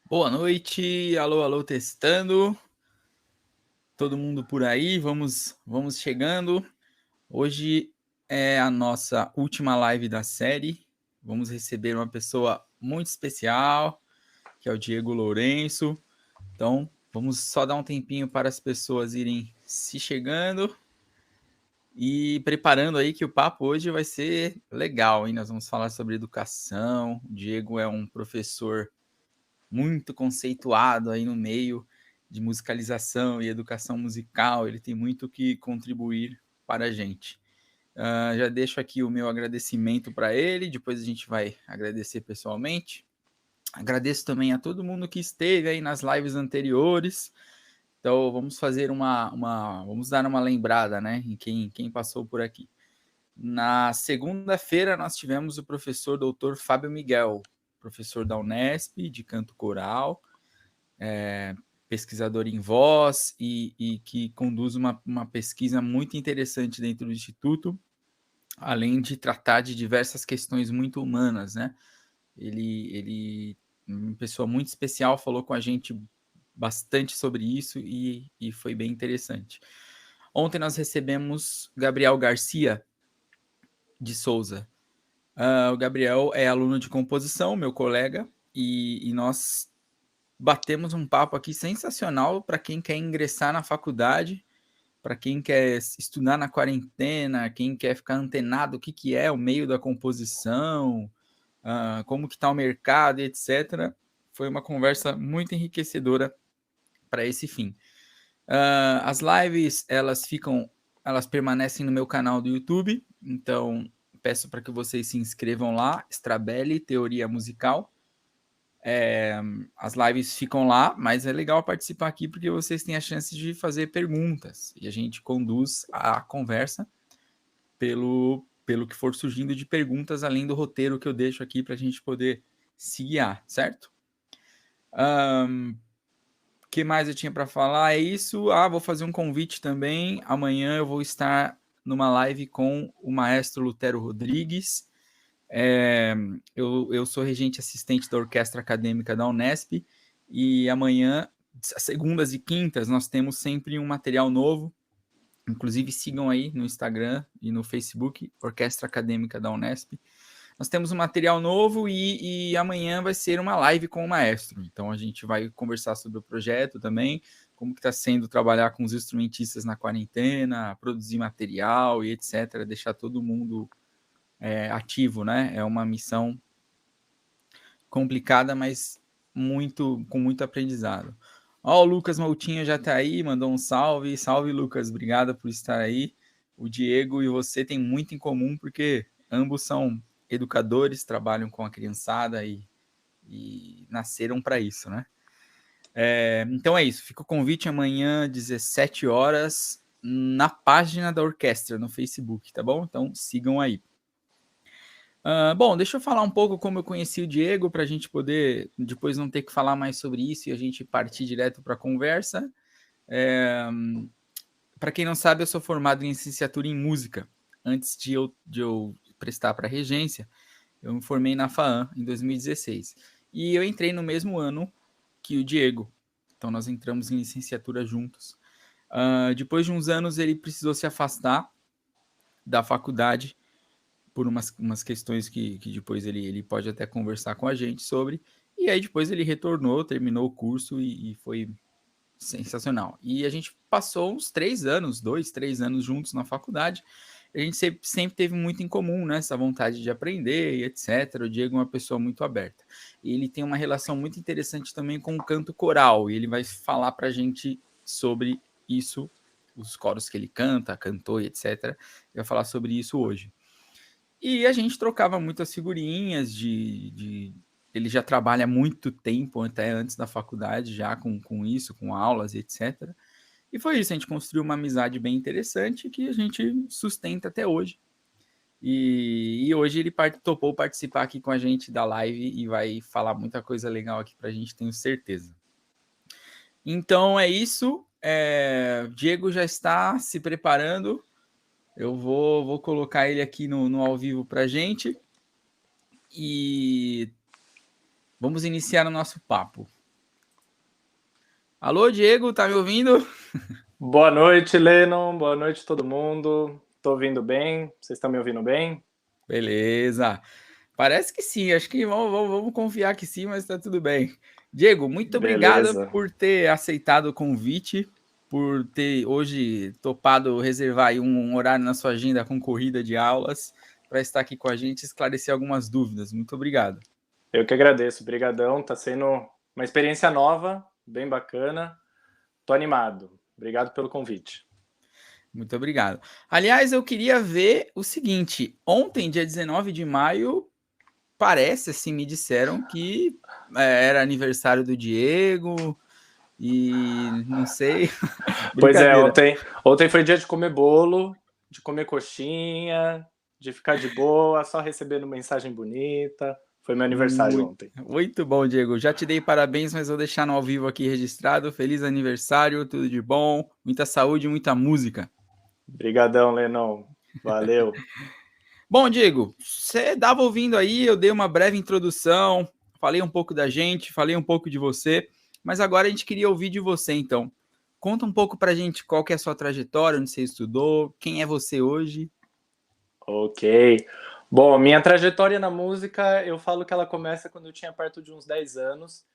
Boa noite, alô, alô, testando. Todo mundo por aí, vamos chegando. Hoje é a nossa última live da série. Vamos receber uma pessoa muito especial, que é o Diego Lourenço. Então, vamos só dar um tempinho para as pessoas irem se chegando e preparando aí que o papo hoje vai ser legal, hein? Nós vamos falar sobre educação. O Diego é um professor muito conceituado aí no meio de musicalização e educação musical. Ele tem muito que contribuir para a gente. Já deixo aqui o meu agradecimento para ele, depois a gente vai agradecer pessoalmente. Agradeço também a todo mundo que esteve aí nas lives anteriores. Então vamos fazer vamos dar uma lembrada, né, em quem passou por aqui. Na segunda-feira nós tivemos o professor Dr. Fábio Miguel, professor da Unesp de canto coral, pesquisador em voz e que conduz uma pesquisa muito interessante dentro do Instituto, além de tratar de diversas questões muito humanas, né? Ele uma pessoa muito especial, falou com a gente bastante sobre isso e foi bem interessante. Ontem nós recebemos Gabriel Garcia de Souza. O Gabriel é aluno de composição, meu colega, e nós batemos um papo aqui sensacional para quem quer ingressar na faculdade, para quem quer estudar na quarentena, quem quer ficar antenado o que é o meio da composição, como que está o mercado, etc. Foi uma conversa muito enriquecedora para esse fim. As lives, elas permanecem no meu canal do YouTube, então peço para que vocês se inscrevam lá, Strabelli Teoria Musical. As lives ficam lá, mas é legal participar aqui porque vocês têm a chance de fazer perguntas e a gente conduz a conversa pelo que for surgindo de perguntas, além do roteiro que eu deixo aqui para a gente poder se guiar, certo? O que mais eu tinha para falar? É isso. Vou fazer um convite também. Amanhã eu vou estar numa live com o maestro Lutero Rodrigues. Eu sou regente assistente da Orquestra Acadêmica da Unesp e amanhã, segundas e quintas, nós temos sempre um material novo. Inclusive sigam aí no Instagram e no Facebook, Orquestra Acadêmica da Unesp. Nós temos um material novo e amanhã vai ser uma live com o maestro. Então a gente vai conversar sobre o projeto também, como que está sendo trabalhar com os instrumentistas na quarentena, produzir material e etc. Deixar todo mundo ativo, né? É uma missão complicada, mas com muito aprendizado. O Lucas Moutinho já está aí, mandou um salve. Salve, Lucas, obrigado por estar aí. O Diego e você têm muito em comum, porque ambos são educadores, trabalham com a criançada e nasceram para isso, né? Então é isso, fica o convite amanhã, 17 horas, na página da orquestra, no Facebook, tá bom? Então sigam aí. Bom, deixa eu falar um pouco como eu conheci o Diego, para a gente poder depois não ter que falar mais sobre isso e a gente partir direto para a conversa. Para quem não sabe, eu sou formado em licenciatura em música. Antes de eu prestar para a regência, eu me formei na FAAM em 2016. E eu entrei no mesmo ano que o Diego. Então nós entramos em licenciatura juntos. Depois de uns anos, ele precisou se afastar da faculdade por umas questões que depois ele pode até conversar com a gente sobre. E aí depois ele retornou, terminou o curso e foi sensacional. E a gente passou uns 3 anos juntos na faculdade. A gente sempre teve muito em comum, né? Essa vontade de aprender e etc. O Diego é uma pessoa muito aberta. E ele tem uma relação muito interessante também com o canto coral. E ele vai falar para a gente sobre isso, os coros que ele canta, cantou e etc. Ele vai falar sobre isso hoje. E a gente trocava muitas figurinhas ele já trabalha há muito tempo, até antes da faculdade, já com isso, com aulas e etc. E foi isso, a gente construiu uma amizade bem interessante que a gente sustenta até hoje. E hoje ele topou participar aqui com a gente da live e vai falar muita coisa legal aqui pra gente, tenho certeza. Então é isso. Diego já está se preparando. Eu vou colocar ele aqui no ao vivo pra gente. E vamos iniciar o nosso papo. Alô, Diego, tá me ouvindo? Boa noite, Lennon. Boa noite, todo mundo. Tô ouvindo bem? Vocês estão me ouvindo bem? Beleza. Parece que sim, acho que vamos confiar que sim, mas tá tudo bem. Diego, muito obrigado Beleza. por ter aceitado o convite, por ter hoje topado reservar aí um horário na sua agenda com corrida de aulas para estar aqui com a gente e esclarecer algumas dúvidas. Muito obrigado. Eu que agradeço. Brigadão. Tá sendo uma experiência nova, bem bacana. Tô animado. Obrigado pelo convite. Muito obrigado. Aliás, eu queria ver o seguinte: ontem, dia 19 de maio, parece, assim, me disseram que era aniversário do Diego e não sei. Pois é, Brincadeira. ontem foi dia de comer bolo, de comer coxinha, de ficar de boa, só recebendo mensagem bonita. Foi meu aniversário Muito, ontem. muito bom, Diego. Já te dei parabéns, mas vou deixar no ao vivo aqui registrado. Feliz aniversário, tudo de bom, muita saúde, muita música. Brigadão, Lennon. Valeu. Bom, Diego, você estava ouvindo aí, eu dei uma breve introdução, falei um pouco da gente, falei um pouco de você, mas agora a gente queria ouvir de você, então. Conta um pouco pra gente qual que é a sua trajetória, onde você estudou, quem é você hoje. Ok. Bom, minha trajetória na música, eu falo que ela começa quando eu tinha perto de uns 10 anos,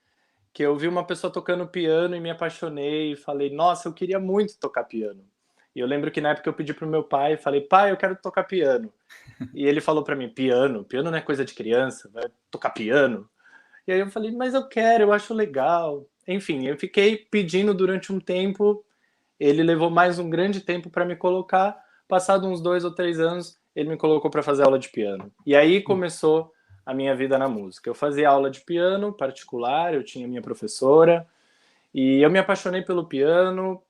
que eu vi uma pessoa tocando piano e me apaixonei e falei, nossa, eu queria muito tocar piano. E eu lembro que na época eu pedi pro meu pai, falei, pai, eu quero tocar piano. E ele falou para mim, piano? Piano não é coisa de criança, vai tocar piano? E aí eu falei, mas eu quero, eu acho legal. Enfim, eu fiquei pedindo durante um tempo, ele levou mais um grande tempo para me colocar. Passado uns 2 ou 3 anos, ele me colocou para fazer aula de piano. E aí começou a minha vida na música. Eu fazia aula de piano particular, eu tinha minha professora, e eu me apaixonei pelo piano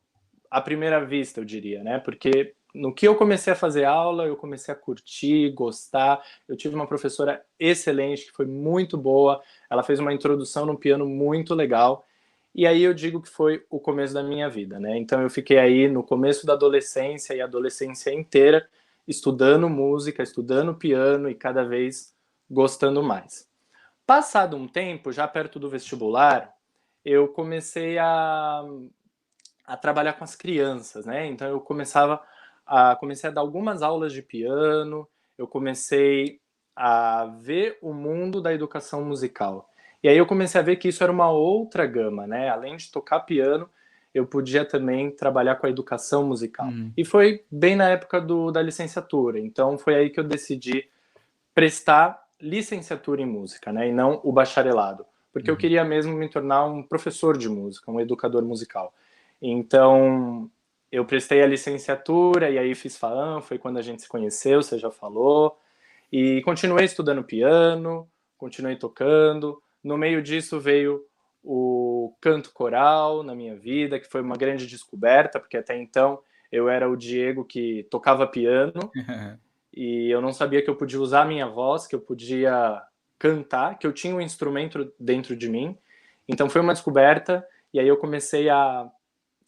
à primeira vista, eu diria, né? Porque no que eu comecei a fazer aula, eu comecei a curtir, gostar. Eu tive uma professora excelente, que foi muito boa. Ela fez uma introdução no piano muito legal. E aí eu digo que foi o começo da minha vida, né? Então eu fiquei aí no começo da adolescência e a adolescência inteira estudando música, estudando piano e cada vez gostando mais. Passado um tempo, já perto do vestibular, eu comecei a trabalhar com as crianças, né? Então eu comecei a dar algumas aulas de piano, eu comecei a ver o mundo da educação musical. E aí eu comecei a ver que isso era uma outra gama, né? Além de tocar piano, eu podia também trabalhar com a educação musical. Uhum, E foi bem na época da licenciatura. Então foi aí que eu decidi prestar licenciatura em música, né? E não o bacharelado. Porque eu uhum. queria mesmo me tornar um professor de música, um educador musical. Então, eu prestei a licenciatura e aí fiz FAAM, foi quando a gente se conheceu, você já falou. E continuei estudando piano, continuei tocando. No meio disso veio o canto coral na minha vida, que foi uma grande descoberta, porque até então eu era o Diego que tocava piano e eu não sabia que eu podia usar a minha voz, que eu podia cantar, que eu tinha um instrumento dentro de mim. Então foi uma descoberta e aí eu comecei a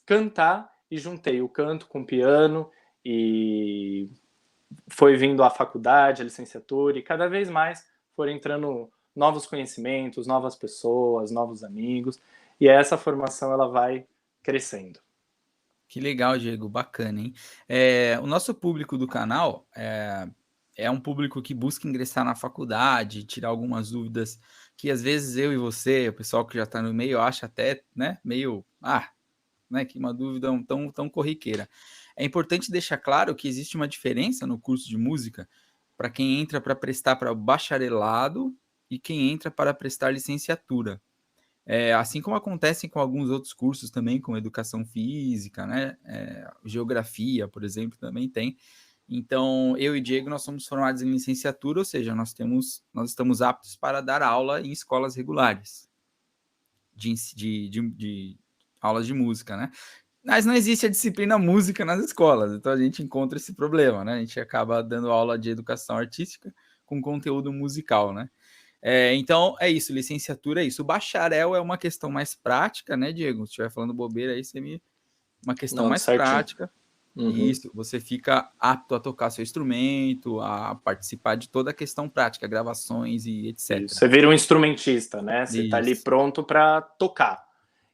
cantar e juntei o canto com o piano e foi vindo a faculdade, a licenciatura e cada vez mais foram entrando novos conhecimentos, novas pessoas, novos amigos e essa formação ela vai crescendo. Que legal, Diego, bacana, hein? O nosso público do canal é um público que busca ingressar na faculdade, tirar algumas dúvidas que às vezes eu e você, o pessoal que já está no meio, acha até, né, meio, né, que uma dúvida tão corriqueira. É importante deixar claro que existe uma diferença no curso de música para quem entra para prestar para o bacharelado e quem entra para prestar licenciatura. Assim como acontece com alguns outros cursos também, como educação física, né? Geografia, por exemplo, também tem. Então, eu e Diego, nós somos formados em licenciatura, ou seja, nós estamos aptos para dar aula em escolas regulares de aulas de música, né? Mas não existe a disciplina música nas escolas, então a gente encontra esse problema, né? A gente acaba dando aula de educação artística com conteúdo musical, né? Então, é isso, licenciatura é isso. O bacharel é uma questão mais prática, né, Diego? Se estiver falando bobeira aí, uma questão Não, mais certinho. prática. Uhum. Isso, você fica apto a tocar seu instrumento, a participar de toda a questão prática, gravações e Isso. etc. Você vira um instrumentista, né? Você está ali Isso. pronto para tocar.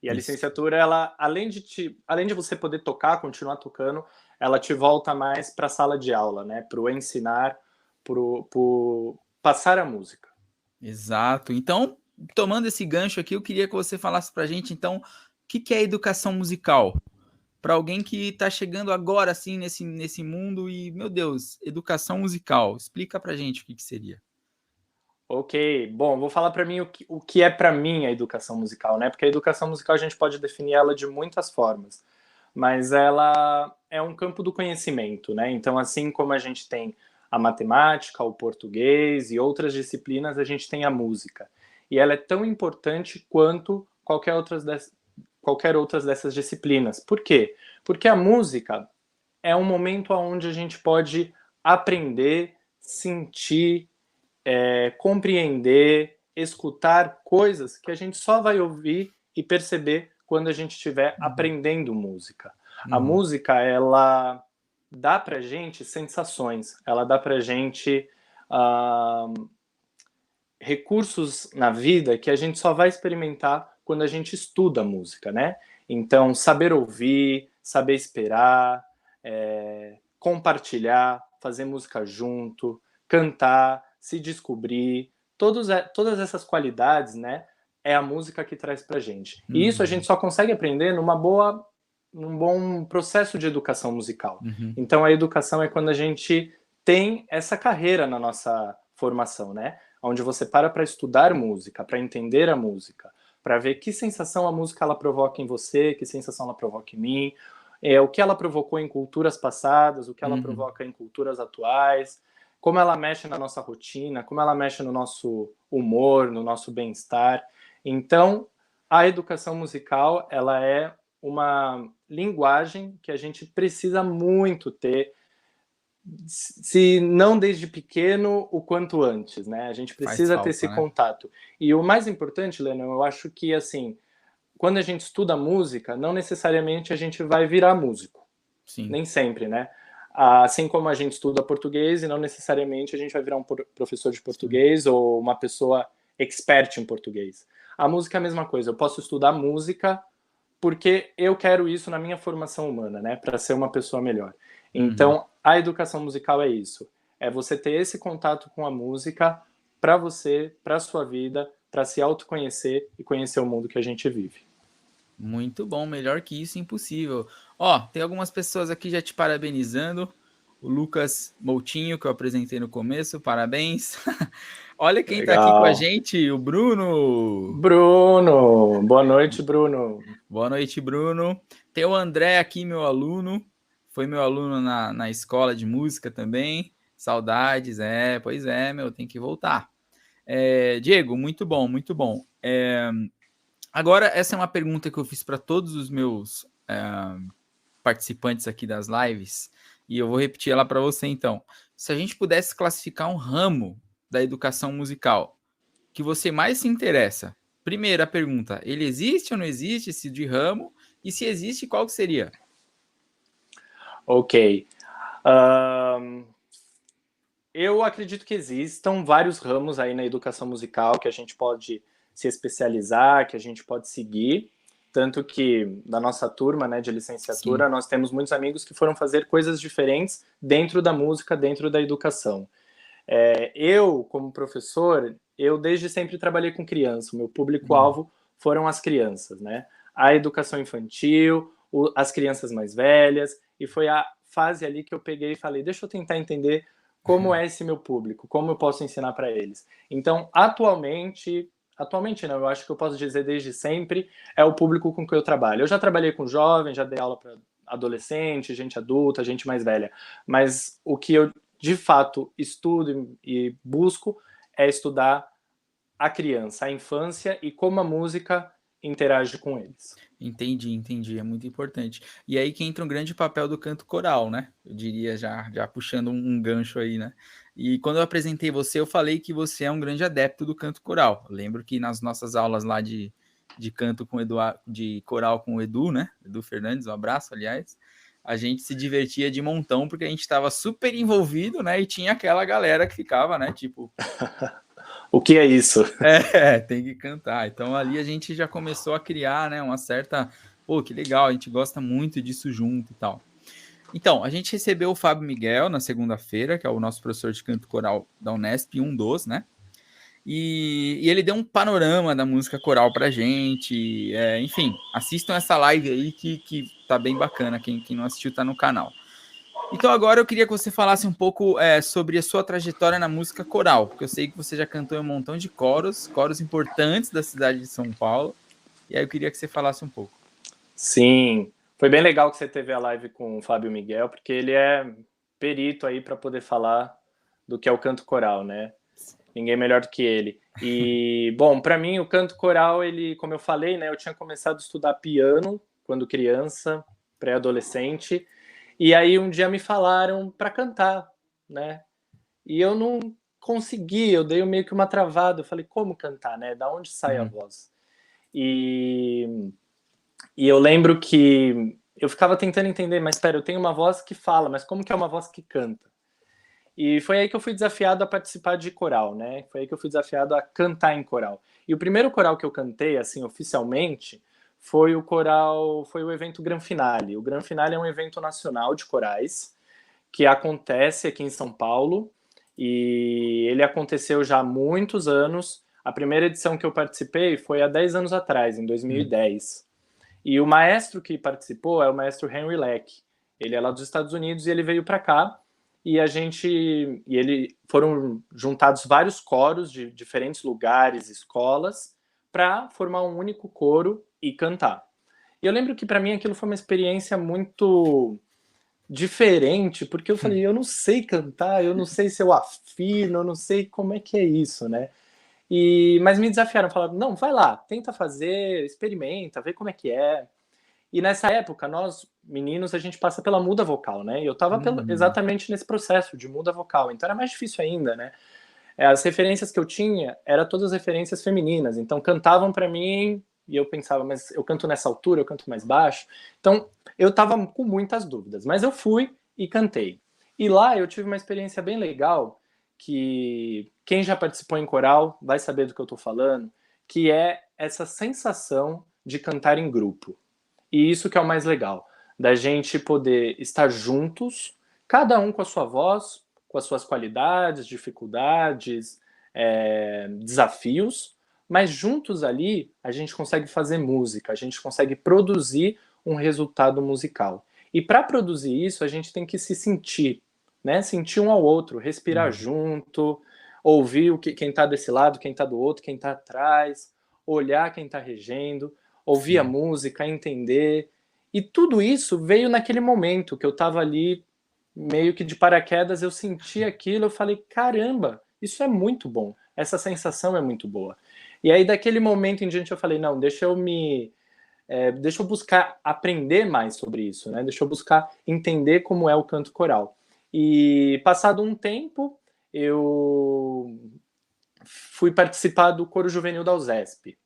E a Isso. licenciatura, ela, além de você poder tocar, continuar tocando, ela te volta mais para a sala de aula, né? Para o ensinar, para passar a música. Exato. Então, tomando esse gancho aqui, eu queria que você falasse pra gente, então, o que é educação musical? Para alguém que está chegando agora, assim, nesse mundo e, meu Deus, educação musical. Explica pra gente o que seria. Ok, bom, vou falar para mim o que é para mim a educação musical, né? Porque a educação musical a gente pode definir ela de muitas formas, mas ela é um campo do conhecimento, né? Então, assim como a gente tem a matemática, o português e outras disciplinas, a gente tem a música. E ela é tão importante quanto qualquer outras dessas disciplinas. Por quê? Porque a música é um momento onde a gente pode aprender, sentir, compreender, escutar coisas que a gente só vai ouvir e perceber quando a gente estiver aprendendo música. A Uhum. música, ela dá pra gente sensações, ela dá pra gente recursos na vida que a gente só vai experimentar quando a gente estuda música, né? Então, saber ouvir, saber esperar, compartilhar, fazer música junto, cantar, se descobrir, todas essas qualidades, né? É a música que traz pra gente. E isso a gente Uhum. só consegue aprender num bom processo de educação musical. Uhum. Então, a educação é quando a gente tem essa carreira na nossa formação, né? Onde você para estudar música, para entender a música, para ver que sensação a música ela provoca em você, que sensação ela provoca em mim, o que ela provocou em culturas passadas, o que ela Uhum. provoca em culturas atuais, como ela mexe na nossa rotina, como ela mexe no nosso humor, no nosso bem-estar. Então, a educação musical, ela é uma linguagem que a gente precisa muito ter, se não desde pequeno, o quanto antes, né? A gente Faz precisa ter esse falta, né? contato. E o mais importante, Lennon, eu acho que, assim, quando a gente estuda música, não necessariamente a gente vai virar músico. Sim. Nem sempre, né? Assim como a gente estuda português e não necessariamente a gente vai virar um professor de Sim. português ou uma pessoa expert em português. A música é a mesma coisa. Eu posso estudar música porque eu quero isso na minha formação humana, né? Para ser uma pessoa melhor. Uhum. Então, a educação musical é isso. É você ter esse contato com a música para você, para sua vida, para se autoconhecer e conhecer o mundo que a gente vive. Muito bom, melhor que isso, impossível. Ó, tem algumas pessoas aqui já te parabenizando. O Lucas Moutinho, que eu apresentei no começo, parabéns. Olha quem tá aqui com a Legal. gente, o Bruno. Bruno, boa noite, Bruno. Boa noite, Bruno. Tem o André aqui, meu aluno. Foi meu aluno na escola de música também. Saudades, pois é, meu, tem que voltar. Diego, muito bom, muito bom. Agora, essa é uma pergunta que eu fiz para todos os meus participantes aqui das lives, e eu vou repetir ela para você então. Se a gente pudesse classificar um ramo da educação musical que você mais se interessa, primeira pergunta, ele existe ou não existe esse de ramo? E se existe, qual que seria? Ok. Eu acredito que existam vários ramos aí na educação musical que a gente pode se especializar, que a gente pode seguir. Tanto que na nossa turma, né, de Sim. licenciatura, nós temos muitos amigos que foram fazer coisas diferentes dentro da música, dentro da educação. Eu, como professor, eu desde sempre trabalhei com criança. O meu público-alvo foram as crianças, né? A educação infantil, as crianças mais velhas, e foi a fase ali que eu peguei e falei, deixa eu tentar entender como é esse meu público, como eu posso ensinar para eles. Então, atualmente não, eu acho que eu posso dizer desde sempre, é o público com que eu trabalho. Eu já trabalhei com jovens, já dei aula para adolescente, gente adulta, gente mais velha, mas o que eu de fato estudo e busco é estudar a criança, a infância e como a música interage com eles. Entendi, é muito importante. E aí que entra um grande papel do canto coral, né? Eu diria, já puxando um gancho aí, né? E quando eu apresentei você, eu falei que você é um grande adepto do canto coral. Eu lembro que nas nossas aulas lá de canto com de coral com o Edu, né? Edu Fernandes, um abraço, aliás. A gente se divertia de montão porque a gente estava super envolvido, né? E tinha aquela galera que ficava, né? Tipo, O que é isso? Tem que cantar. Então ali a gente já começou a criar, né, uma certa, pô, que legal, a gente gosta muito disso junto e tal. Então, a gente recebeu o Fábio Miguel na segunda-feira, que é o nosso professor de canto coral da Unesp, um dos, né? E ele deu um panorama da música coral pra gente. Enfim, assistam essa live aí que tá bem bacana. Quem não assistiu tá no canal. Então agora eu queria que você falasse um pouco sobre a sua trajetória na música coral, porque eu sei que você já cantou em um montão de coros importantes da cidade de São Paulo, e aí eu queria que você falasse um pouco. Sim, foi bem legal que você teve a live com o Fábio Miguel, porque ele é perito aí para poder falar do que é o canto coral, né? Ninguém melhor do que ele. E, bom, para mim o canto coral, ele, como eu falei, né, eu tinha começado a estudar piano quando criança, pré-adolescente, e aí um dia me falaram para cantar, né? E eu não consegui, eu dei meio que uma travada, eu falei, como cantar, né? Da onde sai a voz? E eu lembro que eu ficava tentando entender, mas espera, eu tenho uma voz que fala, mas como que é uma voz que canta? E foi aí que eu fui desafiado a participar de coral, né? Foi aí que eu fui desafiado a cantar em coral. E o primeiro coral que eu cantei, assim, oficialmente, foi o evento Gran Finale. O Gran Finale é um evento nacional de corais que acontece aqui em São Paulo e ele aconteceu já há muitos anos. A primeira edição que eu participei foi há 10 anos atrás, em 2010. E o maestro que participou é o maestro Henry Leck. Ele é lá dos Estados Unidos e ele veio para cá e ele foram juntados vários coros de diferentes lugares, escolas, para formar um único coro e cantar. E eu lembro que para mim aquilo foi uma experiência muito diferente, porque eu falei, eu não sei cantar, eu não sei se eu afino, eu não sei como é que é isso, né? Mas me desafiaram, falaram, não, vai lá, tenta fazer, experimenta, vê como é que é. E nessa época, nós, meninos, a gente passa pela muda vocal, né? E eu tava exatamente nesse processo de muda vocal, então era mais difícil ainda, né? As referências que eu tinha eram todas referências femininas, então cantavam para mim e eu pensava, mas eu canto nessa altura, eu canto mais baixo. Então eu tava com muitas dúvidas, mas eu fui e cantei. E lá eu tive uma experiência bem legal, que quem já participou em coral vai saber do que eu tô falando, que é essa sensação de cantar em grupo. E isso que é o mais legal, da gente poder estar juntos, cada um com a sua voz, com as suas qualidades, dificuldades, desafios, mas juntos ali a gente consegue fazer música, a gente consegue produzir um resultado musical. E para produzir isso, a gente tem que se sentir, né? Sentir um ao outro, respirar junto, ouvir quem está desse lado, quem está do outro, quem está atrás, olhar quem está regendo, ouvir a música, entender. E tudo isso veio naquele momento que eu estava ali, meio que de paraquedas, eu senti aquilo, eu falei, caramba, isso é muito bom, essa sensação é muito boa. E aí, daquele momento em diante, eu falei, não, deixa eu buscar aprender mais sobre isso, né? Deixa eu buscar entender como é o canto coral. E passado um tempo, eu fui participar do coro juvenil da USESP.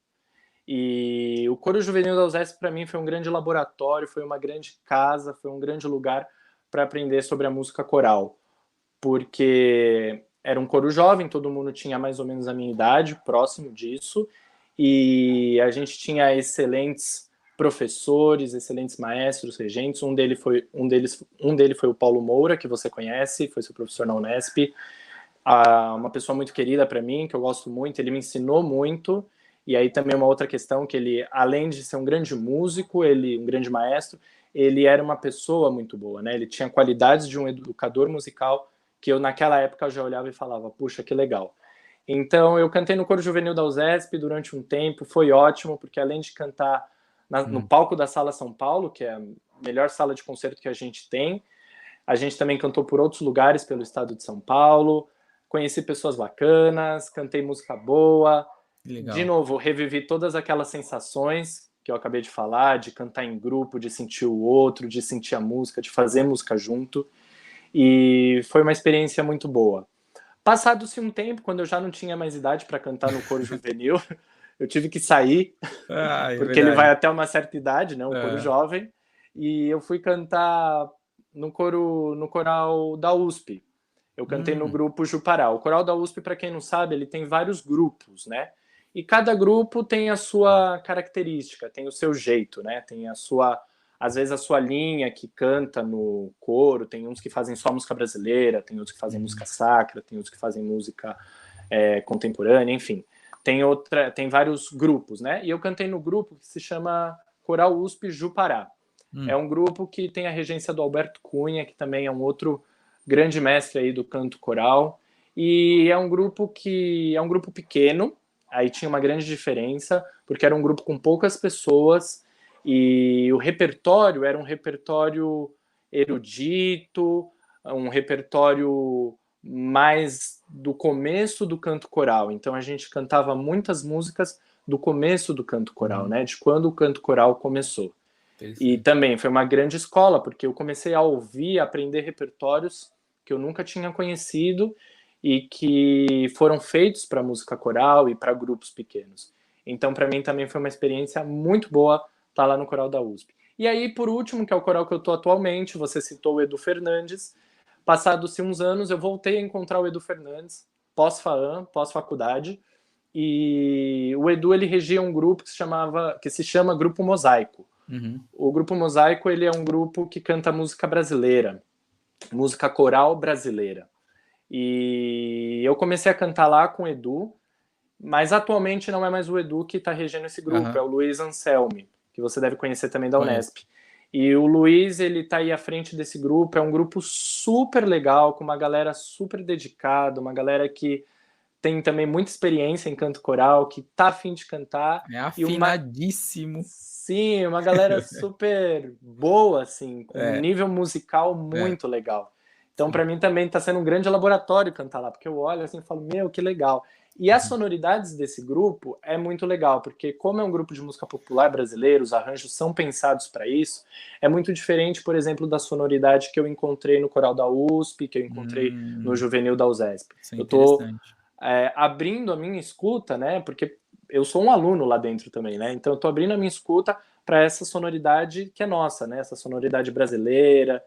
E o coro juvenil da USESP para mim foi um grande laboratório, foi uma grande casa, foi um grande lugar para aprender sobre a música coral, porque era um coro jovem, todo mundo tinha mais ou menos a minha idade, próximo disso, e a gente tinha excelentes professores, excelentes maestros, regentes. Um deles foi o Paulo Moura, que você conhece, foi seu professor na Unesp, uma pessoa muito querida para mim, que eu gosto muito, ele me ensinou muito. E aí também uma outra questão, que ele, além de ser um grande músico, um grande maestro, ele era uma pessoa muito boa, né? Ele tinha qualidades de um educador musical que eu naquela época já olhava e falava, puxa, que legal. Então eu cantei no coro juvenil da USESP durante um tempo, foi ótimo, porque além de cantar no palco da Sala São Paulo, que é a melhor sala de concerto que a gente tem, a gente também cantou por outros lugares pelo estado de São Paulo, conheci pessoas bacanas, cantei música boa. Legal. De novo, revivi todas aquelas sensações que eu acabei de falar, de cantar em grupo, de sentir o outro, de sentir a música, de fazer música junto. E foi uma experiência muito boa. Passado-se um tempo, quando eu já não tinha mais idade para cantar no coro juvenil, eu tive que sair, porque ele vai até uma certa idade, né, um coro jovem, e eu fui cantar no coral da USP. Eu cantei no grupo Jupará. O coral da USP, para quem não sabe, ele tem vários grupos, né? E cada grupo tem a sua característica, tem o seu jeito, né? Tem a sua, às vezes a sua linha que canta no coro, tem uns que fazem só música brasileira, tem outros que fazem música sacra, tem outros que fazem música contemporânea, enfim. Tem vários grupos, né? E eu cantei no grupo que se chama Coral USP Jupará. É um grupo que tem a regência do Alberto Cunha, que também é um outro grande mestre aí do canto coral. E é um grupo pequeno, aí tinha uma grande diferença, porque era um grupo com poucas pessoas e o repertório era um repertório erudito, um repertório mais do começo do canto coral. Então a gente cantava muitas músicas do começo do canto coral, né? De quando o canto coral começou. E também foi uma grande escola, porque eu comecei a ouvir, a aprender repertórios que eu nunca tinha conhecido e que foram feitos para música coral e para grupos pequenos. Então, para mim, também foi uma experiência muito boa estar lá no coral da USP. E aí, por último, que é o coral que eu estou atualmente, você citou o Edu Fernandes. Passados-se uns anos, eu voltei a encontrar o Edu Fernandes, pós-FAAM, pós-faculdade, e o Edu, ele regia um grupo que se chama Grupo Mosaico. O Grupo Mosaico, ele é um grupo que canta música brasileira, música coral brasileira. E eu comecei a cantar lá com o Edu, mas atualmente não é mais o Edu que está regendo esse grupo, é o Luiz Anselmi, que você deve conhecer também da Unesp. E o Luiz, ele está aí à frente desse grupo, é um grupo super legal, com uma galera super dedicada, uma galera que tem também muita experiência em canto coral, que tá a fim de cantar. É afinadíssimo. Sim, uma galera super boa, assim, com um nível musical muito legal. Então, para mim também está sendo um grande laboratório cantar lá, porque eu olho assim e falo, meu, que legal. E as sonoridades desse grupo é muito legal, porque como é um grupo de música popular brasileiro, os arranjos são pensados para isso, é muito diferente, por exemplo, da sonoridade que eu encontrei no coral da USP, que eu encontrei no Juvenil da USESP. Eu tô abrindo a minha escuta, né, porque eu sou um aluno lá dentro também, né, então eu tô abrindo a minha escuta para essa sonoridade que é nossa, né, essa sonoridade brasileira,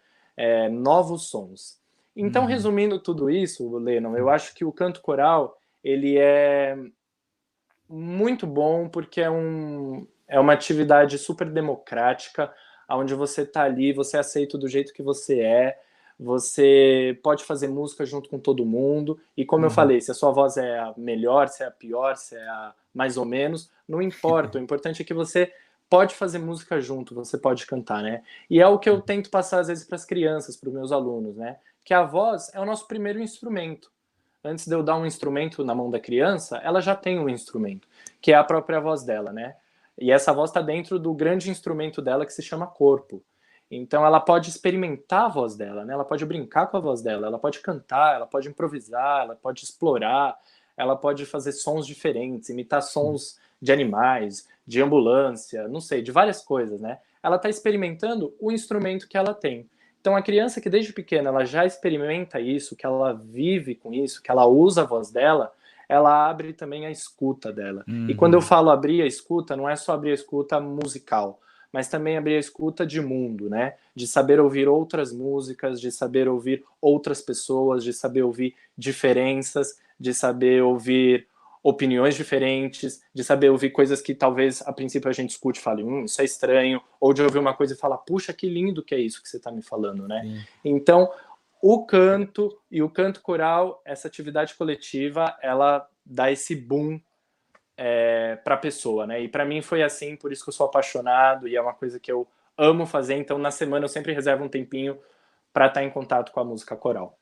novos sons. Então, resumindo tudo isso, Lennon, eu acho que o canto coral, ele é muito bom porque é uma atividade super democrática, onde você tá ali, você é aceito do jeito que você pode fazer música junto com todo mundo, e como eu falei, se a sua voz é a melhor, se é a pior, se é a mais ou menos, não importa, o importante é que você pode fazer música junto, você pode cantar, né? E é o que eu tento passar às vezes para as crianças, para os meus alunos, né? Que a voz é o nosso primeiro instrumento. Antes de eu dar um instrumento na mão da criança, ela já tem um instrumento, que é a própria voz dela, né? E essa voz está dentro do grande instrumento dela que se chama corpo. Então ela pode experimentar a voz dela, né? Ela pode brincar com a voz dela, ela pode cantar, ela pode improvisar, ela pode explorar, ela pode fazer sons diferentes, imitar sons de animais, de ambulância, não sei, de várias coisas, né? Ela está experimentando o instrumento que ela tem. Então a criança que desde pequena ela já experimenta isso, que ela vive com isso, que ela usa a voz dela, ela abre também a escuta dela. E quando eu falo abrir a escuta, não é só abrir a escuta musical, mas também abrir a escuta de mundo, né? De saber ouvir outras músicas, de saber ouvir outras pessoas, de saber ouvir diferenças, de saber ouvir opiniões diferentes, de saber ouvir coisas que talvez a princípio a gente escute e fale, isso é estranho, ou de ouvir uma coisa e falar, puxa, que lindo que é isso que você está me falando, né? Sim. Então, o canto e o canto coral, essa atividade coletiva, ela dá esse boom para a pessoa, né? E para mim foi assim, por isso que eu sou apaixonado e é uma coisa que eu amo fazer. Então, na semana eu sempre reservo um tempinho para estar em contato com a música coral.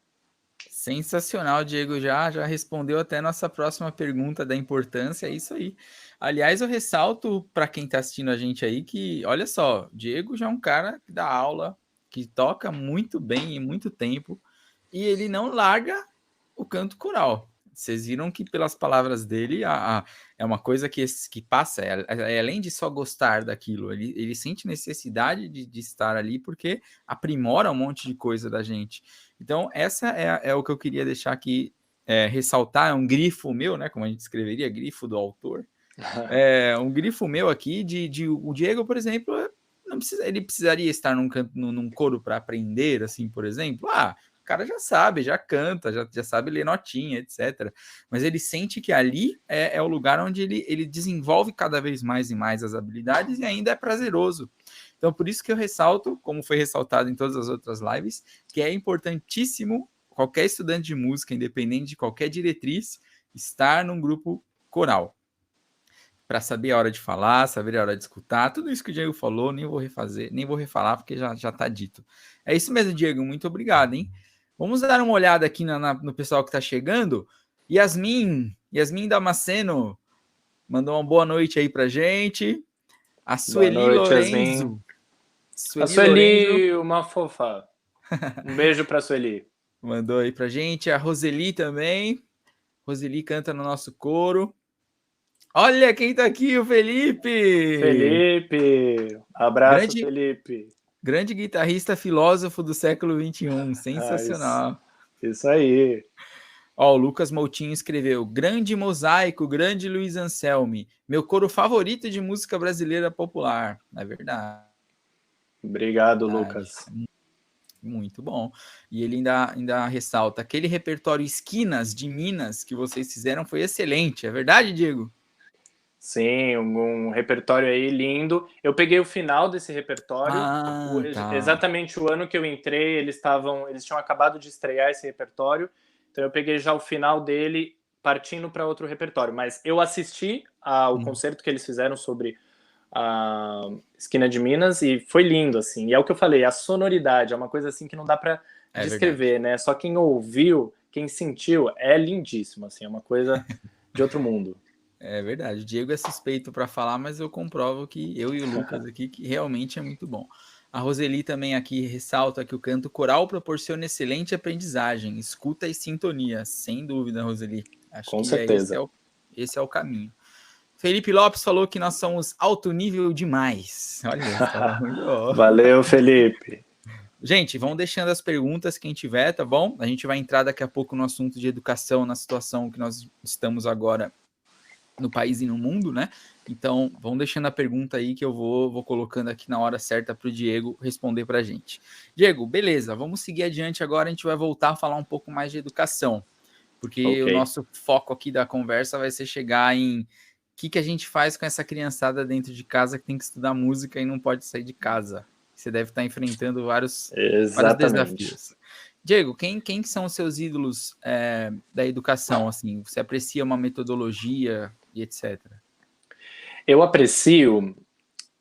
Sensacional, Diego. Já respondeu até nossa próxima pergunta da importância. É isso aí. Aliás, eu ressalto para quem está assistindo a gente aí que, olha só, Diego já é um cara que dá aula, que toca muito bem em muito tempo e ele não larga o canto coral. Vocês viram que pelas palavras dele é uma coisa que passa, além de só gostar daquilo, ele sente necessidade de estar ali porque aprimora um monte de coisa da gente. Então, essa é o que eu queria deixar aqui, ressaltar, é um grifo meu, né? Como a gente escreveria, grifo do autor. Um grifo meu aqui o Diego, por exemplo, ele precisaria estar num coro para aprender, assim, por exemplo. cara já sabe, já canta, já sabe ler notinha, etc. Mas ele sente que ali é o lugar onde ele desenvolve cada vez mais e mais as habilidades e ainda é prazeroso. Então, por isso que eu ressalto, como foi ressaltado em todas as outras lives, que é importantíssimo qualquer estudante de música, independente de qualquer diretriz, estar num grupo coral. Para saber a hora de falar, saber a hora de escutar, tudo isso que o Diego falou, nem vou refazer, nem vou refalar, porque já está dito. É isso mesmo, Diego, muito obrigado, hein? Vamos dar uma olhada aqui no pessoal que está chegando. Yasmin Damasceno mandou uma boa noite aí pra gente. A Boa Sueli noite, Yasmin. Lorenzo. A Sueli, uma fofa. Um beijo pra Sueli. Mandou aí pra gente. A Roseli também. Roseli canta no nosso coro. Olha quem tá aqui, o Felipe! Felipe! Abraço, Felipe. Grande guitarrista filósofo do século XXI. Sensacional. Isso aí. Ó, o Lucas Moutinho escreveu: grande mosaico, grande Luiz Anselmi. Meu coro favorito de música brasileira popular. É verdade. Obrigado, Lucas. Muito bom. E ele ainda ressalta: aquele repertório Esquinas de Minas que vocês fizeram foi excelente. É verdade, Diego? Sim, um repertório aí lindo. Eu peguei o final desse repertório. Tá. Exatamente o ano que eu entrei, eles tinham acabado de estrear esse repertório. Então eu peguei já o final dele, partindo para outro repertório. Mas eu assisti ao concerto que eles fizeram sobre a Esquina de Minas e foi lindo, assim. E é o que eu falei, a sonoridade é uma coisa assim que não dá para descrever, né? Só quem ouviu, quem sentiu, é lindíssimo, assim, é uma coisa de outro mundo. É verdade. O Diego é suspeito para falar, mas eu comprovo que eu e o Lucas aqui que realmente é muito bom. A Roseli também aqui ressalta que o canto coral proporciona excelente aprendizagem, escuta e sintonia. Sem dúvida, Roseli. Acho Com que certeza. esse é o caminho. Felipe Lopes falou que nós somos alto nível demais. Olha, tá muito bom. Valeu, Felipe. Gente, vão deixando as perguntas, quem tiver, tá bom? A gente vai entrar daqui a pouco no assunto de educação, na situação que nós estamos agora no país e no mundo, né? Então, vão deixando a pergunta aí que eu vou colocando aqui na hora certa para o Diego responder para a gente. Diego, beleza, vamos seguir adiante agora, a gente vai voltar a falar um pouco mais de educação, porque o nosso foco aqui da conversa vai ser chegar em o que a gente faz com essa criançada dentro de casa que tem que estudar música e não pode sair de casa. Você deve estar enfrentando vários desafios. Diego, quem são os seus ídolos da educação? Assim, você aprecia uma metodologia e etc? Eu aprecio,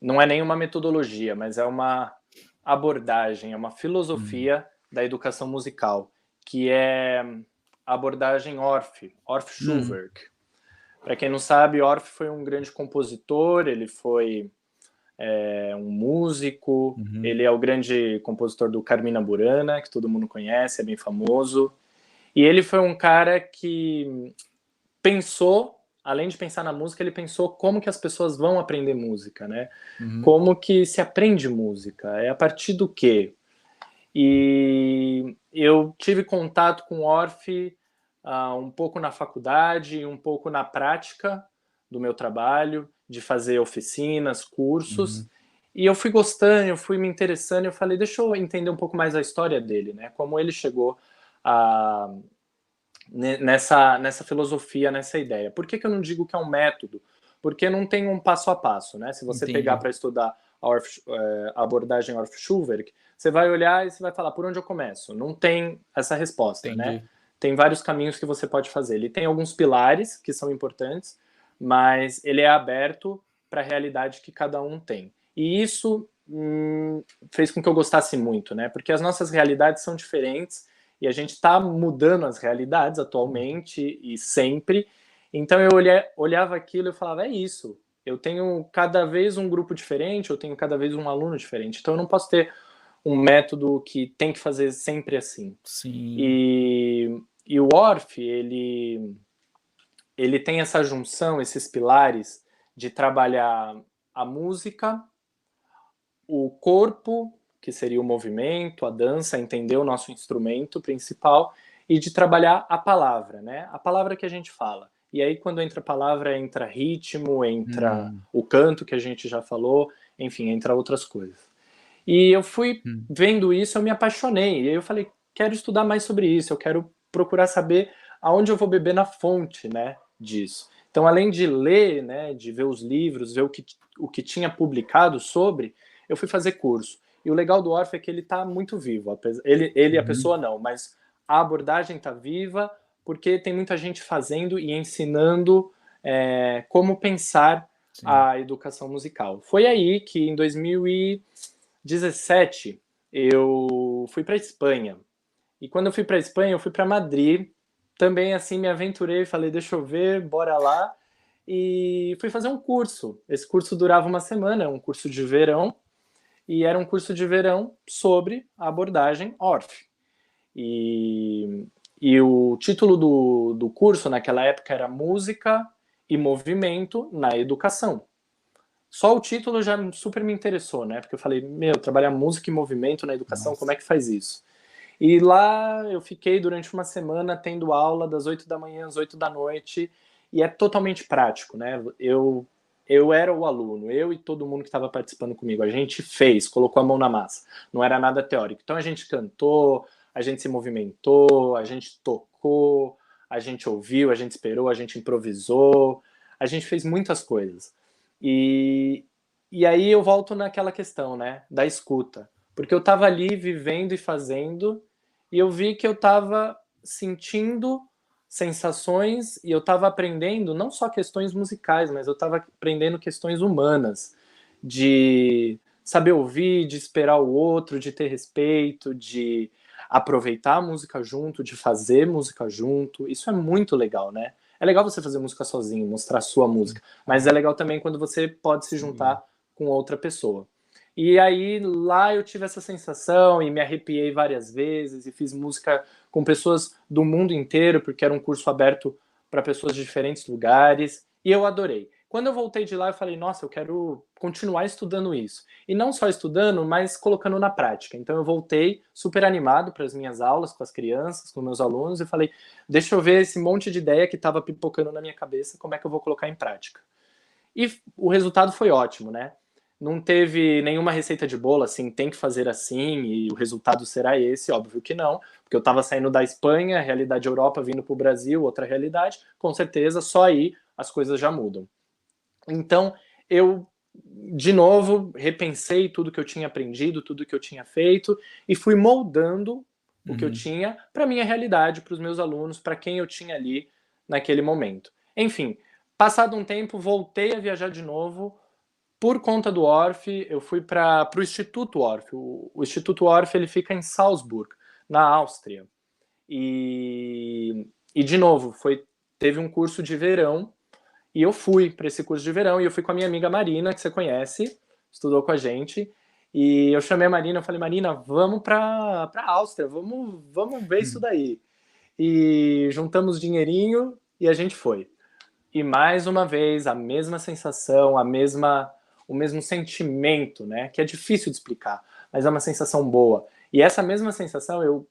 não é nenhuma metodologia, mas é uma abordagem, é uma filosofia da educação musical, que é a abordagem Orff Schubert. Para quem não sabe, Orff foi um grande compositor, ele foi um músico, ele é o grande compositor do Carmina Burana, que todo mundo conhece, é bem famoso. E ele foi um cara que pensou, além de pensar na música, ele pensou como que as pessoas vão aprender música, né? Como que se aprende música, é a partir do quê? E eu tive contato com Orff um pouco na faculdade, um pouco na prática do meu trabalho, de fazer oficinas, cursos, e eu fui gostando, eu fui me interessando, eu falei, deixa eu entender um pouco mais a história dele, né? Como ele chegou nessa filosofia, nessa ideia. Por que eu não digo que é um método? Porque não tem um passo a passo, né? Se você pegar para estudar a abordagem Orff-Schubert, você vai olhar e você vai falar, por onde eu começo? Não tem essa resposta, né? Tem vários caminhos que você pode fazer. Ele tem alguns pilares que são importantes, mas ele é aberto para a realidade que cada um tem. E isso fez com que eu gostasse muito, né? Porque as nossas realidades são diferentes e a gente está mudando as realidades atualmente e sempre. Então eu olhava aquilo e falava, é isso. Eu tenho cada vez um grupo diferente, eu tenho cada vez um aluno diferente. Então eu não posso ter um método que tem que fazer sempre assim. Sim. E o Orff, ele tem essa junção, esses pilares de trabalhar a música, o corpo, que seria o movimento, a dança, entender o nosso instrumento principal, e de trabalhar a palavra, né? A palavra que a gente fala. E aí, quando entra a palavra, entra ritmo, entra o canto que a gente já falou, enfim, entra outras coisas. E eu fui vendo isso, eu me apaixonei. E aí eu falei, quero estudar mais sobre isso, eu quero procurar saber aonde eu vou beber na fonte, né, disso. Então, além de ler, né, de ver os livros, ver o que tinha publicado sobre, eu fui fazer curso. E o legal do Orff é que ele está muito vivo. Ele a pessoa não, mas a abordagem está viva porque tem muita gente fazendo e ensinando como pensar Sim. a educação musical. Foi aí que, em 2017, eu fui para a Espanha. E quando eu fui para a Espanha, eu fui para Madrid. Também, assim, me aventurei, falei, deixa eu ver, bora lá. E fui fazer um curso. Esse curso durava uma semana, um curso de verão. E era um curso de verão sobre a abordagem Orff. E o título do curso, naquela época, era Música e Movimento na Educação. Só o título já super me interessou, né? Porque eu falei, trabalhar música e movimento na educação, Nossa. como é que faz isso? E lá eu fiquei durante uma semana tendo aula das 8 da manhã às 8 da noite, e é totalmente prático, né? Eu era o aluno, eu e todo mundo que estava participando comigo, a gente fez, colocou a mão na massa, não era nada teórico. Então a gente cantou, a gente se movimentou, a gente tocou, a gente ouviu, a gente esperou, a gente improvisou, a gente fez muitas coisas. E aí eu volto naquela questão, né, da escuta. Porque eu estava ali vivendo e fazendo, e eu vi que eu estava sentindo sensações e eu estava aprendendo não só questões musicais, mas eu estava aprendendo questões humanas, de saber ouvir, de esperar o outro, de ter respeito, de aproveitar a música junto, de fazer música junto. Isso é muito legal, né? É legal você fazer música sozinho, mostrar a sua música, mas é legal também quando você pode se juntar com outra pessoa. E aí lá eu tive essa sensação e me arrepiei várias vezes e fiz música com pessoas do mundo inteiro, porque era um curso aberto para pessoas de diferentes lugares, e eu adorei. Quando eu voltei de lá, eu falei, nossa, eu quero continuar estudando isso. E não só estudando, mas colocando na prática. Então eu voltei super animado para as minhas aulas com as crianças, com meus alunos, e falei, deixa eu ver esse monte de ideia que estava pipocando na minha cabeça, como é que eu vou colocar em prática. E o resultado foi ótimo, né? Não teve nenhuma receita de bolo, assim, tem que fazer assim e o resultado será esse, óbvio que não, porque eu estava saindo da Espanha, realidade Europa, vindo para o Brasil, outra realidade, com certeza só aí as coisas já mudam. Então, eu, de novo, repensei tudo que eu tinha aprendido, tudo que eu tinha feito e fui moldando o que eu tinha para minha realidade, para os meus alunos, para quem eu tinha ali naquele momento. Enfim, passado um tempo, voltei a viajar de novo. Por conta do Orff, eu fui para o Instituto Orff. O Instituto Orff ele fica em Salzburg, na Áustria. E de novo, teve um curso de verão e eu fui para esse curso de verão e eu fui com a minha amiga Marina, que você conhece, estudou com a gente. E eu chamei a Marina, eu falei, Marina, vamos para a Áustria, vamos ver isso daí. E juntamos dinheirinho e a gente foi. E mais uma vez, a mesma sensação, o mesmo sentimento, né? Que é difícil de explicar, mas é uma sensação boa. E essa mesma sensação eu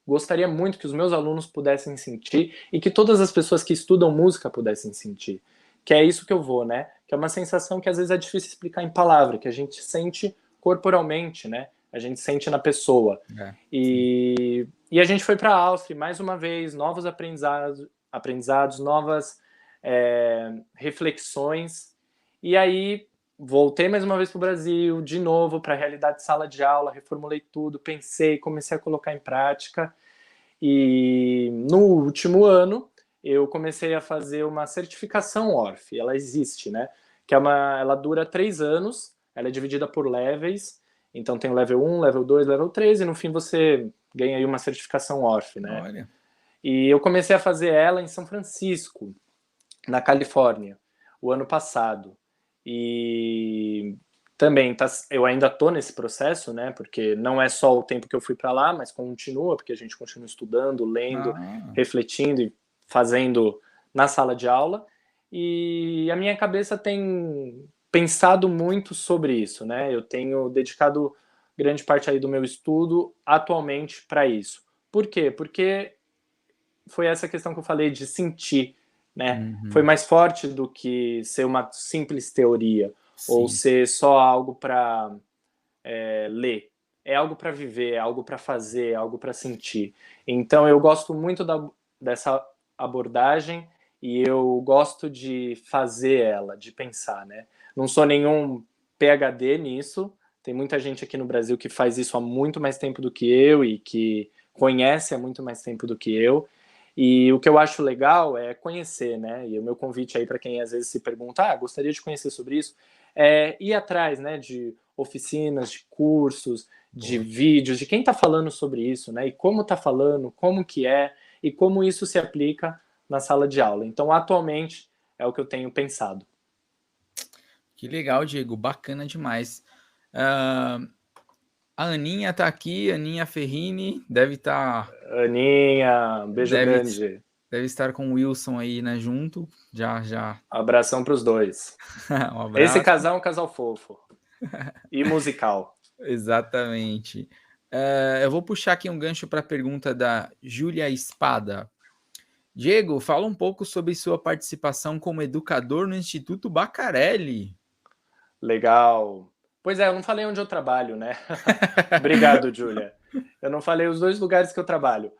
gostaria muito que os meus alunos pudessem sentir e que todas as pessoas que estudam música pudessem sentir. Que é isso que eu vou, né? Que é uma sensação que às vezes é difícil explicar em palavra, que a gente sente corporalmente, né? A gente sente na pessoa. E a gente foi para a Áustria, mais uma vez, novos aprendizados novas reflexões. E aí voltei mais uma vez para o Brasil, de novo para a realidade de sala de aula, reformulei tudo, pensei, comecei a colocar em prática. E no último ano eu comecei a fazer uma certificação Orff. Ela existe, né? Ela dura 3 anos, ela é dividida por levels. Então tem o level 1, level 2, level 3, e no fim você ganha aí uma certificação Orff, né? Olha. E eu comecei a fazer ela em São Francisco, na Califórnia, o ano passado. E também eu ainda estou nesse processo, né? Porque não é só o tempo que eu fui para lá, mas continua, porque a gente continua estudando, lendo, refletindo e fazendo na sala de aula. E a minha cabeça tem pensado muito sobre isso, né? Eu tenho dedicado grande parte aí do meu estudo atualmente para isso. Por quê? Porque foi essa questão que eu falei de sentir, né? Foi mais forte do que ser uma simples teoria. Sim. Ou ser só algo para ler. é algo para viver, é algo para fazer, é algo para sentir. Então eu gosto muito dessa abordagem e eu gosto de fazer ela, de pensar, né? Não sou nenhum PhD nisso, tem muita gente aqui no Brasil que faz isso há muito mais tempo do que eu e que conhece há muito mais tempo do que eu. E o que eu acho legal é conhecer, né? E o meu convite aí para quem às vezes se pergunta, gostaria de conhecer sobre isso, é ir atrás, né, de oficinas, de cursos, de Boa. vídeos, de quem está falando sobre isso, né? E como está falando, como que é e como isso se aplica na sala de aula. Então, atualmente é o que eu tenho pensado. Que legal, Diego. Bacana demais. Ah, a Aninha tá aqui, Aninha Ferrini, Aninha, um beijo deve, grande. deve estar com o Wilson aí, né, junto. Já, já. Abração para os dois. Um Esse abraço. casal é um casal fofo e musical. Exatamente. Eu vou puxar aqui um gancho para a pergunta da Júlia Espada. Diego, fala um pouco sobre sua participação como educador no Instituto Bacarelli. Legal. Pois é, eu não falei onde eu trabalho, né? Obrigado, Júlia. Eu não falei os dois lugares que eu trabalho.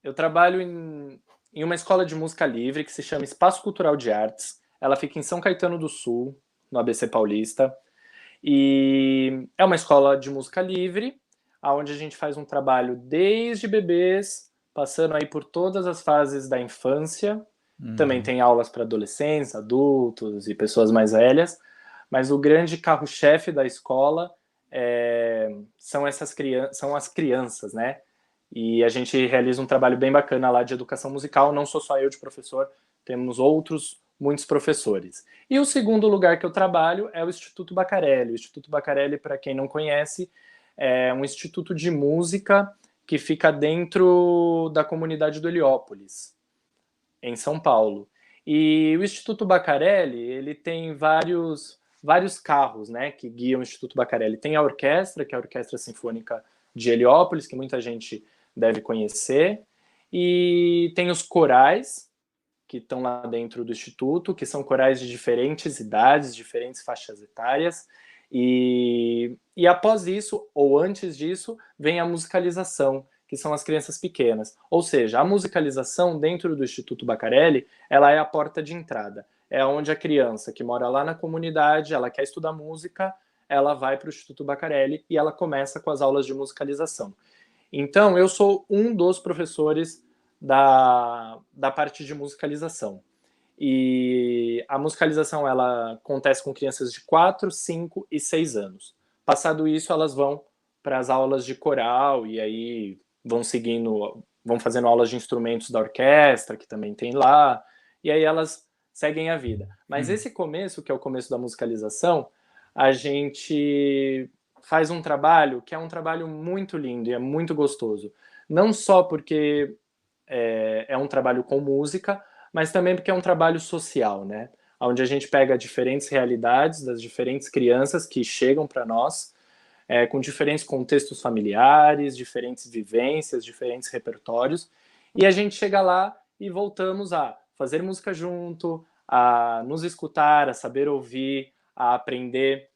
Eu trabalho em uma escola de música livre que se chama Espaço Cultural de Artes. Ela fica em São Caetano do Sul, no ABC Paulista. E é uma escola de música livre, onde a gente faz um trabalho desde bebês, passando aí por todas as fases da infância. Também Uhum. tem aulas para adolescentes, adultos e pessoas mais velhas. Mas o grande carro-chefe da escola são são as crianças, né? E a gente realiza um trabalho bem bacana lá de educação musical. Não sou só eu de professor, temos muitos professores. E o segundo lugar que eu trabalho é o Instituto Bacarelli. O Instituto Bacarelli, para quem não conhece, é um instituto de música que fica dentro da comunidade do Heliópolis, em São Paulo. E o Instituto Bacarelli, ele tem vários carros, né, que guiam o Instituto Bacarelli. Tem a orquestra, que é a Orquestra Sinfônica de Heliópolis, que muita gente deve conhecer, e tem os corais, que estão lá dentro do Instituto, que são corais de diferentes idades, diferentes faixas etárias, e após isso, ou antes disso, vem a musicalização, que são as crianças pequenas. Ou seja, a musicalização dentro do Instituto Bacarelli, ela é a porta de entrada. É onde a criança que mora lá na comunidade, ela quer estudar música, ela vai para o Instituto Bacarelli e ela começa com as aulas de musicalização. Então, eu sou um dos professores da parte de musicalização. E a musicalização ela acontece com crianças de 4, 5 e 6 anos. Passado isso, elas vão para as aulas de coral e aí vão fazendo aulas de instrumentos da orquestra, que também tem lá, e aí elas seguem a vida. Mas Uhum. esse começo, que é o começo da musicalização, a gente faz um trabalho que é um trabalho muito lindo e é muito gostoso. Não só porque é um trabalho com música, mas também porque é um trabalho social, né? Onde a gente pega diferentes realidades das diferentes crianças que chegam para nós, com diferentes contextos familiares, diferentes vivências, diferentes repertórios, e a gente chega lá e voltamos a fazer música junto, a nos escutar, a saber ouvir, a aprender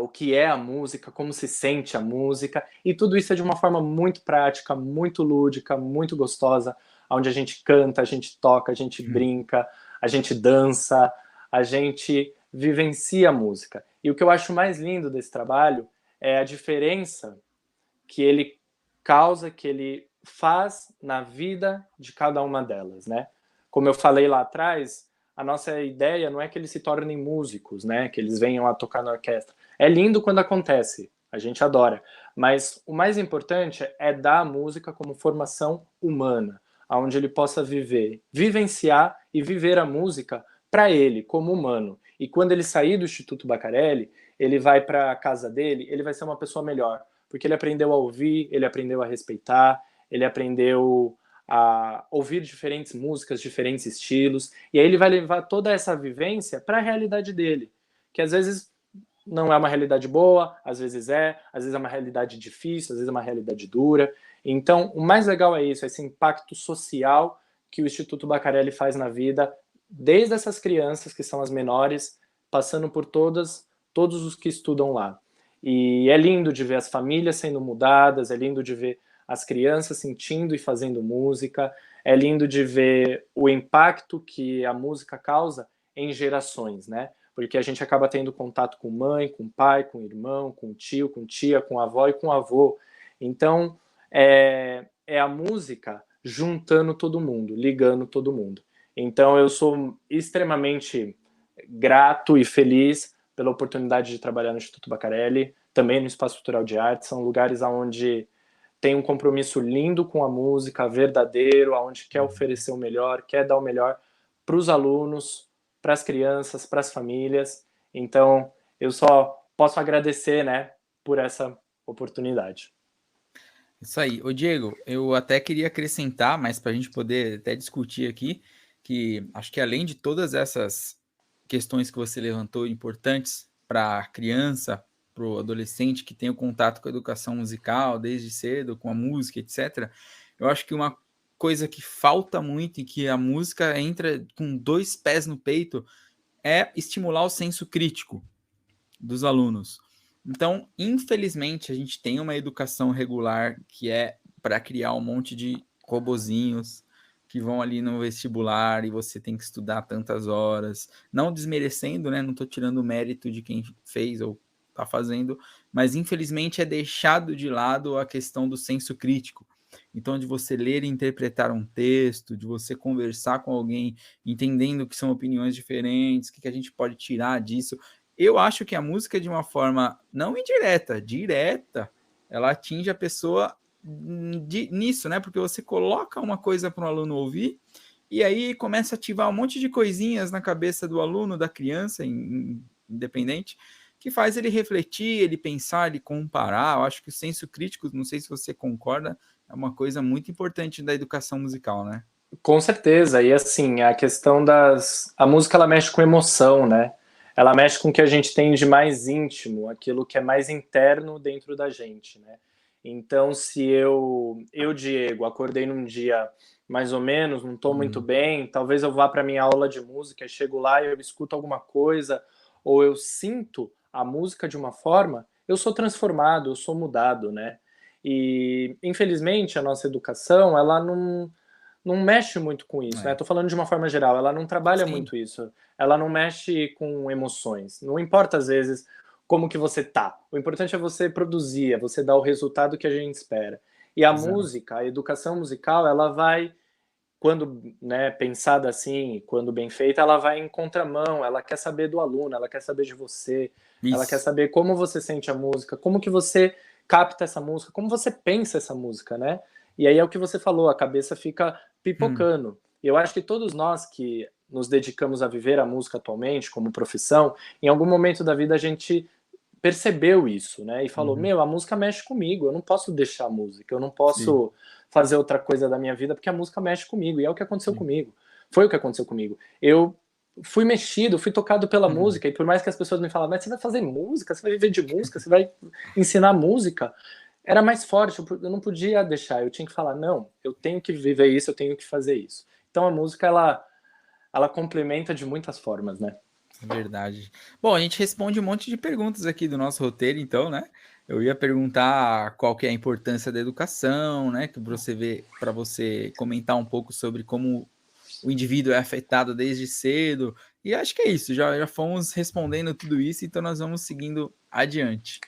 o que é a música, como se sente a música, e tudo isso é de uma forma muito prática, muito lúdica, muito gostosa, onde a gente canta, a gente toca, a gente Uhum. brinca, a gente dança, a gente vivencia a música. E o que eu acho mais lindo desse trabalho é a diferença que ele causa, que ele faz na vida de cada uma delas, né? Como eu falei lá atrás, a nossa ideia não é que eles se tornem músicos, né? Que eles venham a tocar na orquestra. É lindo quando acontece, a gente adora. Mas o mais importante é dar a música como formação humana, onde ele possa vivenciar e viver a música para ele, como humano. E quando ele sair do Instituto Bacarelli, ele vai para a casa dele, ele vai ser uma pessoa melhor, porque ele aprendeu a ouvir, ele aprendeu a respeitar, ele aprendeu a ouvir diferentes músicas, diferentes estilos, e aí ele vai levar toda essa vivência para a realidade dele, que às vezes não é uma realidade boa, às vezes é uma realidade difícil, às vezes é uma realidade dura. Então, o mais legal é isso, esse impacto social que o Instituto Bacarelli faz na vida, desde essas crianças que são as menores, passando por todos os que estudam lá. E é lindo de ver as famílias sendo mudadas, é lindo de ver as crianças sentindo e fazendo música, é lindo de ver o impacto que a música causa em gerações, né? Porque a gente acaba tendo contato com mãe, com pai, com irmão, com tio, com tia, com avó e com avô. Então, é a música juntando todo mundo, ligando todo mundo. Então, eu sou extremamente grato e feliz pela oportunidade de trabalhar no Instituto Bacarelli, também no Espaço Cultural de Arte. São lugares onde tem um compromisso lindo com a música, verdadeiro, onde quer oferecer o melhor, quer dar o melhor para os alunos, para as crianças, para as famílias. Então, eu só posso agradecer, né, por essa oportunidade. Isso aí. Ô, Diego, eu até queria acrescentar, mas para a gente poder até discutir aqui, que acho que além de todas essas questões que você levantou importantes para a criança, para o adolescente que tem o contato com a educação musical desde cedo, com a música, etc., eu acho que uma coisa que falta muito e que a música entra com 2 pés no peito é estimular o senso crítico dos alunos. Então, infelizmente, a gente tem uma educação regular que é para criar um monte de robozinhos que vão ali no vestibular e você tem que estudar tantas horas. Não desmerecendo, né? Não estou tirando o mérito de quem fez ou está fazendo, mas infelizmente é deixado de lado a questão do senso crítico. Então, de você ler e interpretar um texto, de você conversar com alguém, entendendo que são opiniões diferentes, o que a gente pode tirar disso. Eu acho que a música, de uma forma não indireta, direta, ela atinge a pessoa nisso, né? Porque você coloca uma coisa para o aluno ouvir e aí começa a ativar um monte de coisinhas na cabeça do aluno, da criança, independente, que faz ele refletir, ele pensar, ele comparar. Eu acho que o senso crítico, não sei se você concorda, é uma coisa muito importante da educação musical, né? Com certeza, e assim, a questão a música ela mexe com emoção, né? Ela mexe com o que a gente tem de mais íntimo, aquilo que é mais interno dentro da gente, né? Então, se Diego, acordei num dia mais ou menos, não estou muito bem, talvez eu vá para minha aula de música, chego lá e eu escuto alguma coisa, ou eu sinto a música de uma forma, eu sou transformado, eu sou mudado, né? E, infelizmente, a nossa educação, ela não mexe muito com isso, né? Estou falando de uma forma geral, ela não trabalha Sim. muito isso. Ela não mexe com emoções. Não importa, às vezes, como que você tá. O importante é você produzir, é você dar o resultado que a gente espera. E a Exato. música, a educação musical, ela vai, quando, né, pensada assim, quando bem feita, ela vai em contramão, ela quer saber do aluno, ela quer saber de você, ela quer Isso. saber como você sente a música, como que você capta essa música, como você pensa essa música, né? E aí é o que você falou, a cabeça fica pipocando. E eu acho que todos nós que nos dedicamos a viver a música atualmente como profissão, em algum momento da vida a gente percebeu isso, né? E falou: meu, a música mexe comigo, eu não posso deixar a música, eu não Sim. posso fazer outra coisa da minha vida porque a música mexe comigo. E é o que aconteceu comigo. Foi o que aconteceu comigo. Eu fui mexido, fui tocado pela música, e por mais que as pessoas me falavam, mas você vai fazer música, você vai viver de música, você vai ensinar música, era mais forte, eu não podia deixar, eu tinha que falar, não, eu tenho que viver isso, eu tenho que fazer isso. Então a música, ela complementa de muitas formas, né? Verdade. Bom, a gente responde um monte de perguntas aqui do nosso roteiro, então, né? Eu ia perguntar qual que é a importância da educação, né? Que você vê, para você comentar um pouco sobre como o indivíduo é afetado desde cedo. E acho que é isso, já fomos respondendo tudo isso, então nós vamos seguindo adiante.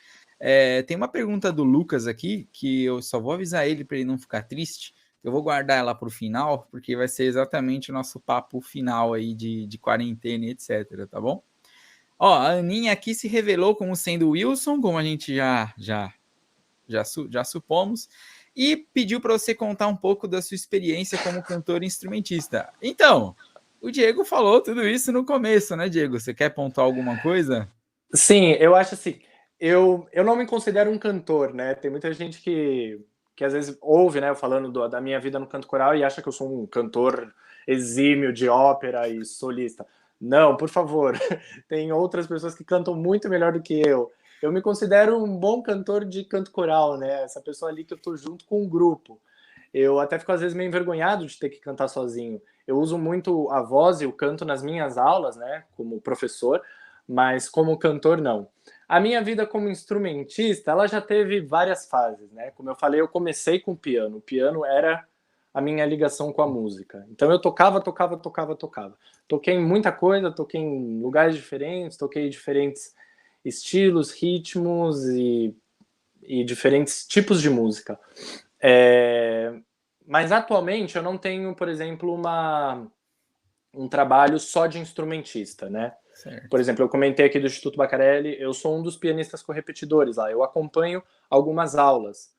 Tem uma pergunta do Lucas aqui, que eu só vou avisar ele para ele não ficar triste. Eu vou guardar ela para o final, porque vai ser exatamente o nosso papo final aí de quarentena e etc, tá bom? Ó, a Aninha aqui se revelou como sendo Wilson, como a gente já supomos, e pediu para você contar um pouco da sua experiência como cantor e instrumentista. Então, o Diego falou tudo isso no começo, né, Diego? Você quer pontuar alguma coisa? Sim, eu acho assim, eu não me considero um cantor, né? Tem muita gente que às vezes ouve, né, eu falando da minha vida no canto coral e acha que eu sou um cantor exímio de ópera e solista. Não, por favor, tem outras pessoas que cantam muito melhor do que eu. Eu me considero um bom cantor de canto coral, né? Essa pessoa ali que eu tô junto com um grupo. Eu até fico às vezes meio envergonhado de ter que cantar sozinho. Eu uso muito a voz e o canto nas minhas aulas, né, como professor, mas como cantor não. A minha vida como instrumentista, ela já teve várias fases, né? Como eu falei, eu comecei com o piano. O piano era a minha ligação com a música. Então eu tocava. Toquei em muita coisa, toquei em lugares diferentes, toquei em diferentes estilos, ritmos e diferentes tipos de música. Mas atualmente eu não tenho, por exemplo, um trabalho só de instrumentista, né? Certo. Por exemplo, eu comentei aqui do Instituto Bacarelli, eu sou um dos pianistas correpetidores lá, eu acompanho algumas aulas.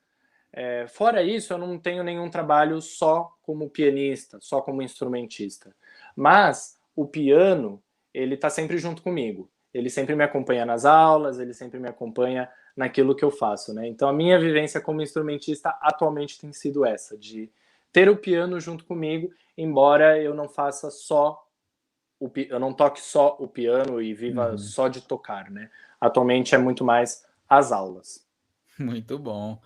Fora isso, eu não tenho nenhum trabalho só como pianista, só como instrumentista. Mas o piano, ele está sempre junto comigo. Ele sempre me acompanha nas aulas, ele sempre me acompanha naquilo que eu faço, né? Então a minha vivência como instrumentista atualmente tem sido essa, de ter o piano junto comigo, embora eu não faça só eu não toque só o piano e viva só de tocar, né? Atualmente é muito mais as aulas. Muito bom.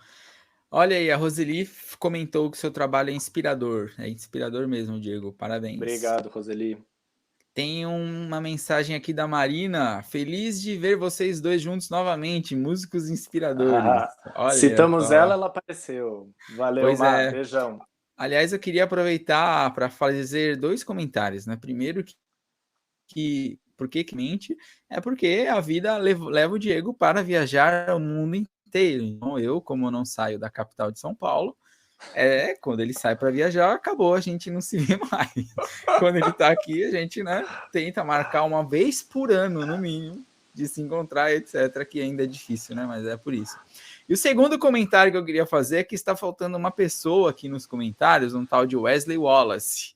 Olha aí, a Roseli comentou que o seu trabalho é inspirador. É inspirador mesmo, Diego. Parabéns. Obrigado, Roseli. Tem uma mensagem aqui da Marina. Feliz de ver vocês dois juntos novamente, músicos inspiradores. Olha citamos só. ela apareceu. Valeu, Pois Mar. é. Beijão. Aliás, eu queria aproveitar para fazer 2 comentários, né? Primeiro, por que mente? É porque a vida leva o Diego para viajar o mundo inteiro. Então, eu, como não saio da capital de São Paulo, quando ele sai para viajar, acabou, a gente não se vê mais. Quando ele está aqui, a gente, né, tenta marcar uma vez por ano, no mínimo, de se encontrar, etc., que ainda é difícil, né? Mas é por isso. E o segundo comentário que eu queria fazer é que está faltando uma pessoa aqui nos comentários, um tal de Wesley Wallace.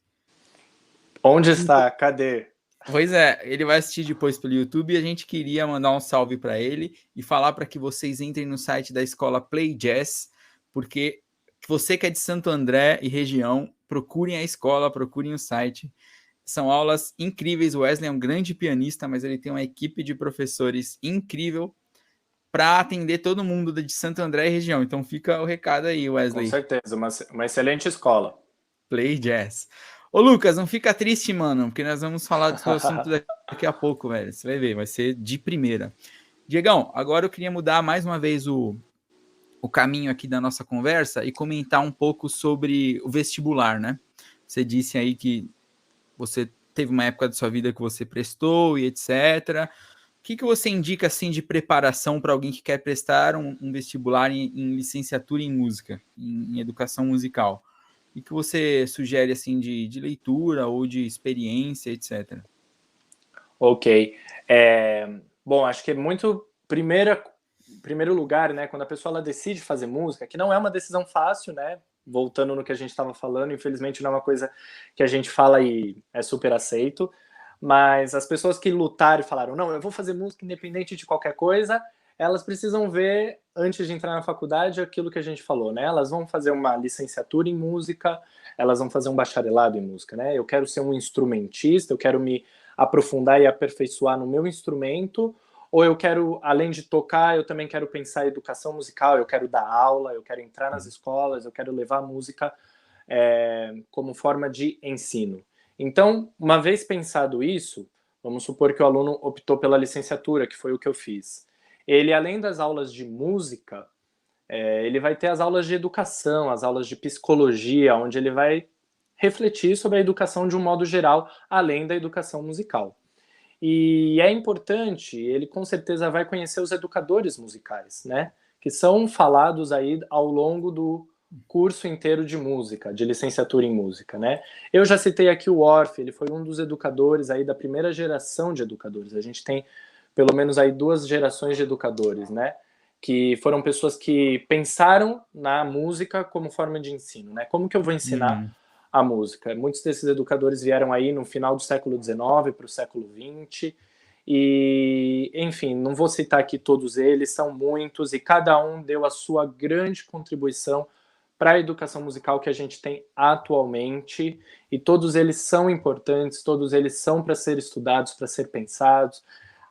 Onde está? Cadê? Pois é, ele vai assistir depois pelo YouTube e a gente queria mandar um salve para ele e falar para que vocês entrem no site da escola Play Jazz, porque você que é de Santo André e região, procurem a escola, procurem o site. São aulas incríveis. O Wesley é um grande pianista, mas ele tem uma equipe de professores incrível para atender todo mundo de Santo André e região. Então fica o recado aí, Wesley. Com certeza, uma excelente escola. Play Jazz. Ô, Lucas, não fica triste, mano, porque nós vamos falar do seu assunto daqui a pouco, velho. Você vai ver, vai ser de primeira. Diegão, agora eu queria mudar mais uma vez o caminho aqui da nossa conversa e comentar um pouco sobre o vestibular, né? Você disse aí que você teve uma época da sua vida que você prestou e etc. O que você indica, assim, de preparação para alguém que quer prestar um vestibular em licenciatura em música, em educação musical? O que você sugere, assim, de leitura ou de experiência, etc? Ok. Bom, acho que é muito... Primeiro lugar, né, quando a pessoa ela decide fazer música, que não é uma decisão fácil, né? Voltando no que a gente estava falando, infelizmente não é uma coisa que a gente fala e é super aceito, mas as pessoas que lutaram e falaram, não, eu vou fazer música independente de qualquer coisa, elas precisam ver, antes de entrar na faculdade, aquilo que a gente falou, né? Elas vão fazer uma licenciatura em música, elas vão fazer um bacharelado em música, né? Eu quero ser um instrumentista, eu quero me aprofundar e aperfeiçoar no meu instrumento, ou eu quero, além de tocar, eu também quero pensar em educação musical, eu quero dar aula, eu quero entrar nas escolas, eu quero levar a música como forma de ensino. Então, uma vez pensado isso, vamos supor que o aluno optou pela licenciatura, que foi o que eu fiz. Ele, além das aulas de música, ele vai ter as aulas de educação, as aulas de psicologia, onde ele vai refletir sobre a educação de um modo geral, além da educação musical. E é importante, ele com certeza vai conhecer os educadores musicais, né? Que são falados aí ao longo do curso inteiro de música, de licenciatura em música, né? Eu já citei aqui o Orff, ele foi um dos educadores aí da primeira geração de educadores. A gente tem pelo menos aí 2 gerações de educadores, né? Que foram pessoas que pensaram na música como forma de ensino, né? Como que eu vou ensinar a música? Muitos desses educadores vieram aí no final do século XIX para o século XX e, enfim, não vou citar aqui todos eles, são muitos e cada um deu a sua grande contribuição para a educação musical que a gente tem atualmente e todos eles são importantes, todos eles são para ser estudados, para ser pensados.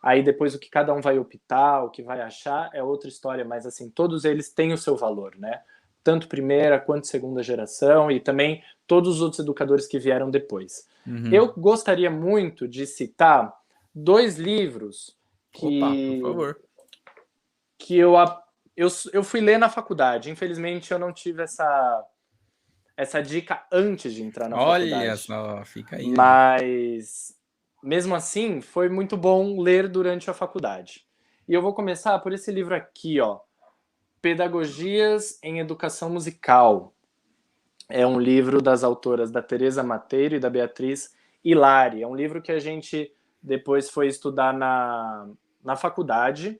Aí depois o que cada um vai optar, o que vai achar é outra história, mas assim, todos eles têm o seu valor, né? Tanto primeira quanto segunda geração e também todos os outros educadores que vieram depois. Eu gostaria muito de citar 2 livros que... Opa, por favor. que eu fui ler na faculdade. Infelizmente, eu não tive essa dica antes de entrar na Olha faculdade. só, fica aí a dica. Mas, mesmo assim, foi muito bom ler durante a faculdade. E eu vou começar por esse livro aqui, ó. Pedagogias em Educação Musical. É um livro das autoras da Teresa Mateiro e da Beatriz Hilari. É um livro que a gente depois foi estudar na faculdade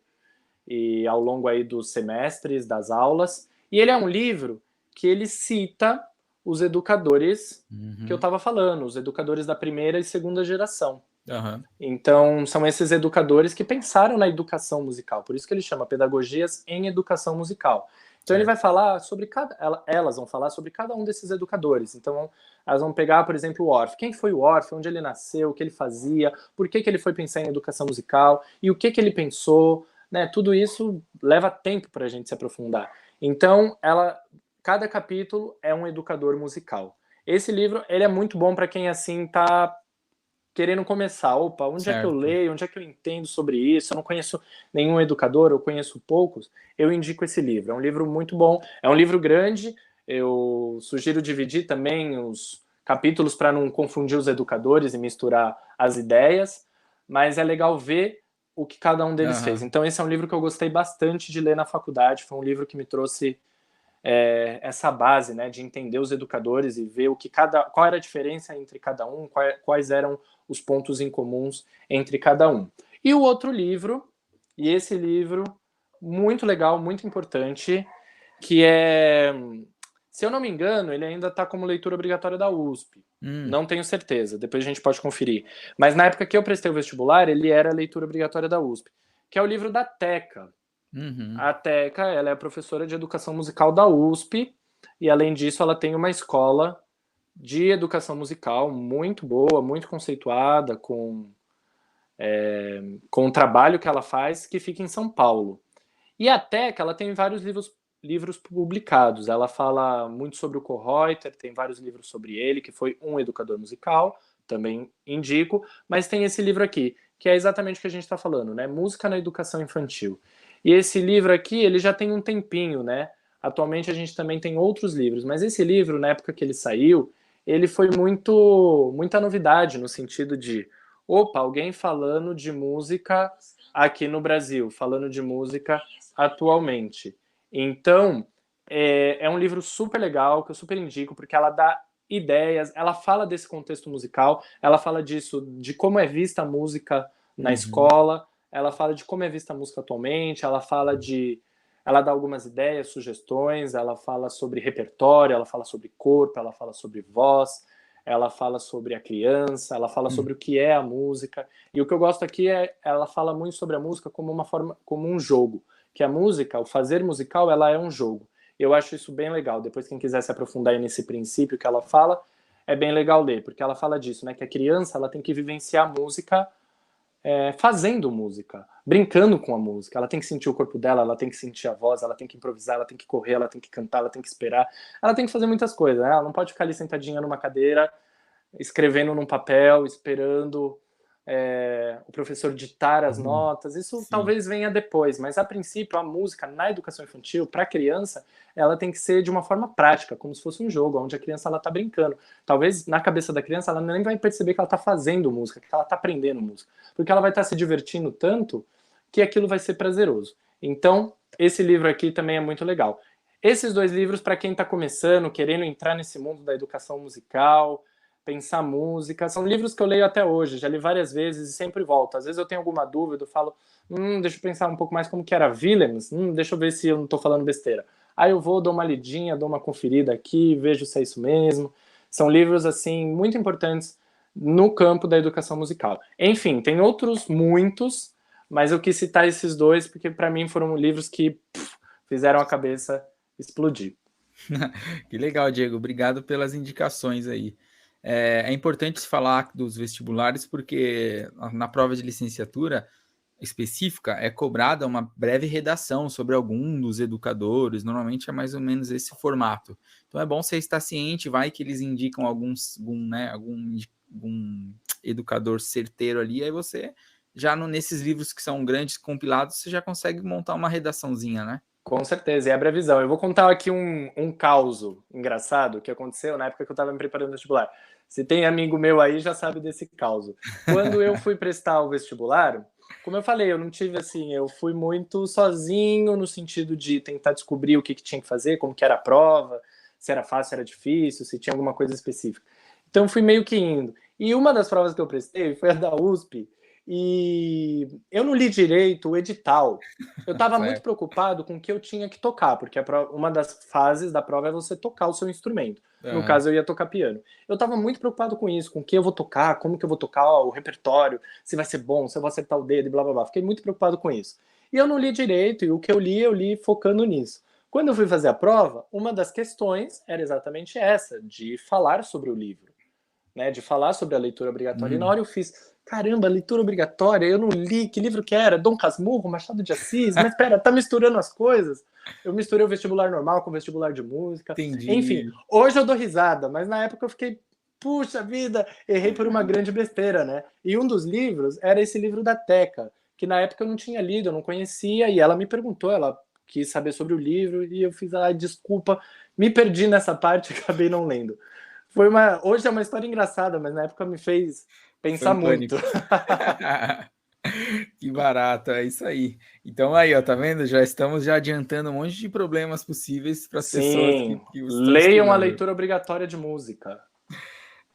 e ao longo aí dos semestres, das aulas. E ele é um livro que ele cita os educadores que eu estava falando, os educadores da primeira e segunda geração. Uhum. Então, são esses educadores que pensaram na educação musical, por isso que ele chama Pedagogias em Educação Musical. Então, ele vai falar sobre elas vão falar sobre cada um desses educadores. Então, elas vão pegar, por exemplo, o Orff. Quem foi o Orff? Onde ele nasceu? O que ele fazia? Por que ele foi pensar em educação musical? E o que ele pensou? Né? Tudo isso leva tempo para a gente se aprofundar. Então, cada capítulo é um educador musical. Esse livro ele é muito bom para quem assim está querendo começar. Opa, onde é que eu Certo. leio? Onde é que eu entendo sobre isso? Eu não conheço nenhum educador, eu conheço poucos. Eu indico esse livro. É um livro muito bom. É um livro grande. Eu sugiro dividir também os capítulos para não confundir os educadores e misturar as ideias. Mas é legal ver o que cada um deles fez. Uhum. Então, esse é um livro que eu gostei bastante de ler na faculdade. Foi um livro que me trouxe essa base, né, de entender os educadores e ver qual era a diferença entre cada um, quais eram os pontos em comuns entre cada um. E o outro livro, e esse livro muito legal, muito importante, que é, se eu não me engano, ele ainda está como leitura obrigatória da USP. Não tenho certeza, depois a gente pode conferir. Mas na época que eu prestei o vestibular, ele era leitura obrigatória da USP, que é o livro da Teca. Uhum. A Teca, ela é professora de educação musical da USP e, além disso, ela tem uma escola de educação musical muito boa, muito conceituada, com o trabalho que ela faz, que fica em São Paulo. E a Teca, ela tem vários livros publicados. Ela fala muito sobre o Kohreuter, tem vários livros sobre ele, que foi um educador musical, também indico, mas tem esse livro aqui, que é exatamente o que a gente está falando, né? Música na educação infantil. E esse livro aqui, ele já tem um tempinho, né? Atualmente a gente também tem outros livros, mas esse livro, na época que ele saiu, ele foi muita novidade, no sentido de, opa, alguém falando de música aqui no Brasil, falando de música atualmente. Então, é um livro super legal, que eu super indico, porque ela dá ideias, ela fala desse contexto musical, ela fala disso, de como é vista a música na escola, ela fala de como é vista a música atualmente, ela dá algumas ideias, sugestões, ela fala sobre repertório, ela fala sobre corpo, ela fala sobre voz, ela fala sobre a criança, ela fala sobre o que é a música. E o que eu gosto aqui ela fala muito sobre a música como uma forma, como um jogo, que a música, o fazer musical, ela é um jogo. Eu acho isso bem legal. Depois, quem quiser se aprofundar aí nesse princípio que ela fala, é bem legal ler, porque ela fala disso, né? Que a criança ela tem que vivenciar a música fazendo música, brincando com a música. Ela tem que sentir o corpo dela, ela tem que sentir a voz, ela tem que improvisar, ela tem que correr, ela tem que cantar, ela tem que esperar. Ela tem que fazer muitas coisas, né? Ela não pode ficar ali sentadinha numa cadeira, escrevendo num papel, esperando o professor ditar as notas. Isso Sim. talvez venha depois, mas a princípio a música na educação infantil para a criança ela tem que ser de uma forma prática, como se fosse um jogo, onde a criança ela está brincando. Talvez na cabeça da criança ela nem vai perceber que ela está fazendo música, que ela está aprendendo música, porque ela vai estar se divertindo tanto que aquilo vai ser prazeroso. Então esse livro aqui também é muito legal. Esses dois livros para quem está começando, querendo entrar nesse mundo da educação musical, pensar música. São livros que eu leio até hoje, já li várias vezes e sempre volto. Às vezes eu tenho alguma dúvida, eu falo, deixa eu pensar um pouco mais como que era Willems, deixa eu ver se eu não estou falando besteira. Aí eu vou, dou uma lidinha, dou uma conferida aqui, vejo se é isso mesmo. São livros, assim, muito importantes no campo da educação musical. Enfim, tem outros muitos, mas eu quis citar esses dois porque para mim foram livros que fizeram a cabeça explodir. Que legal, Diego. Obrigado pelas indicações aí. É importante se falar dos vestibulares porque na prova de licenciatura específica é cobrada uma breve redação sobre algum dos educadores. Normalmente é mais ou menos esse formato. Então é bom você estar ciente, vai que eles indicam algum educador certeiro ali, aí você já nesses livros que são grandes compilados, você já consegue montar uma redaçãozinha, né? Com certeza, e abre a visão. Eu vou contar aqui um caso engraçado que aconteceu na época que eu estava me preparando no vestibular. Se tem amigo meu aí, já sabe desse caso. Quando eu fui prestar o vestibular, como eu falei, eu não tive assim, eu fui muito sozinho no sentido de tentar descobrir o que tinha que fazer, como que era a prova, se era fácil, se era difícil, se tinha alguma coisa específica. Então fui meio que indo. E uma das provas que eu prestei foi a da USP, e eu não li direito o edital. Eu estava muito preocupado com o que eu tinha que tocar, porque uma das fases da prova é você tocar o seu instrumento. No caso, eu ia tocar piano. Eu estava muito preocupado com isso, com o que eu vou tocar, como que eu vou tocar, o repertório, se vai ser bom, se eu vou acertar o dedo e blá blá blá. Fiquei muito preocupado com isso. E eu não li direito, e o que eu li focando nisso. Quando eu fui fazer a prova, uma das questões era exatamente essa, de falar sobre o livro, né, de falar sobre a leitura obrigatória. E na hora eu fiz, caramba, leitura obrigatória, eu não li, que livro que era? Dom Casmurro, Machado de Assis? Mas pera, tá misturando as coisas? Eu misturei o vestibular normal com o vestibular de música. Entendi. Enfim, hoje eu dou risada, mas na época eu fiquei, puxa vida, errei por uma grande besteira, né? E um dos livros era esse livro da Teca, que na época eu não tinha lido, eu não conhecia, e ela me perguntou, ela quis saber sobre o livro, e eu fiz, desculpa, me perdi nessa parte e acabei não lendo. Hoje é uma história engraçada, mas na época me fez pensar muito. Que barato, é isso aí. Então aí, ó, tá vendo? Já estamos adiantando um monte de problemas possíveis para as pessoas que estão leiam a estudando. leitura obrigatória de música.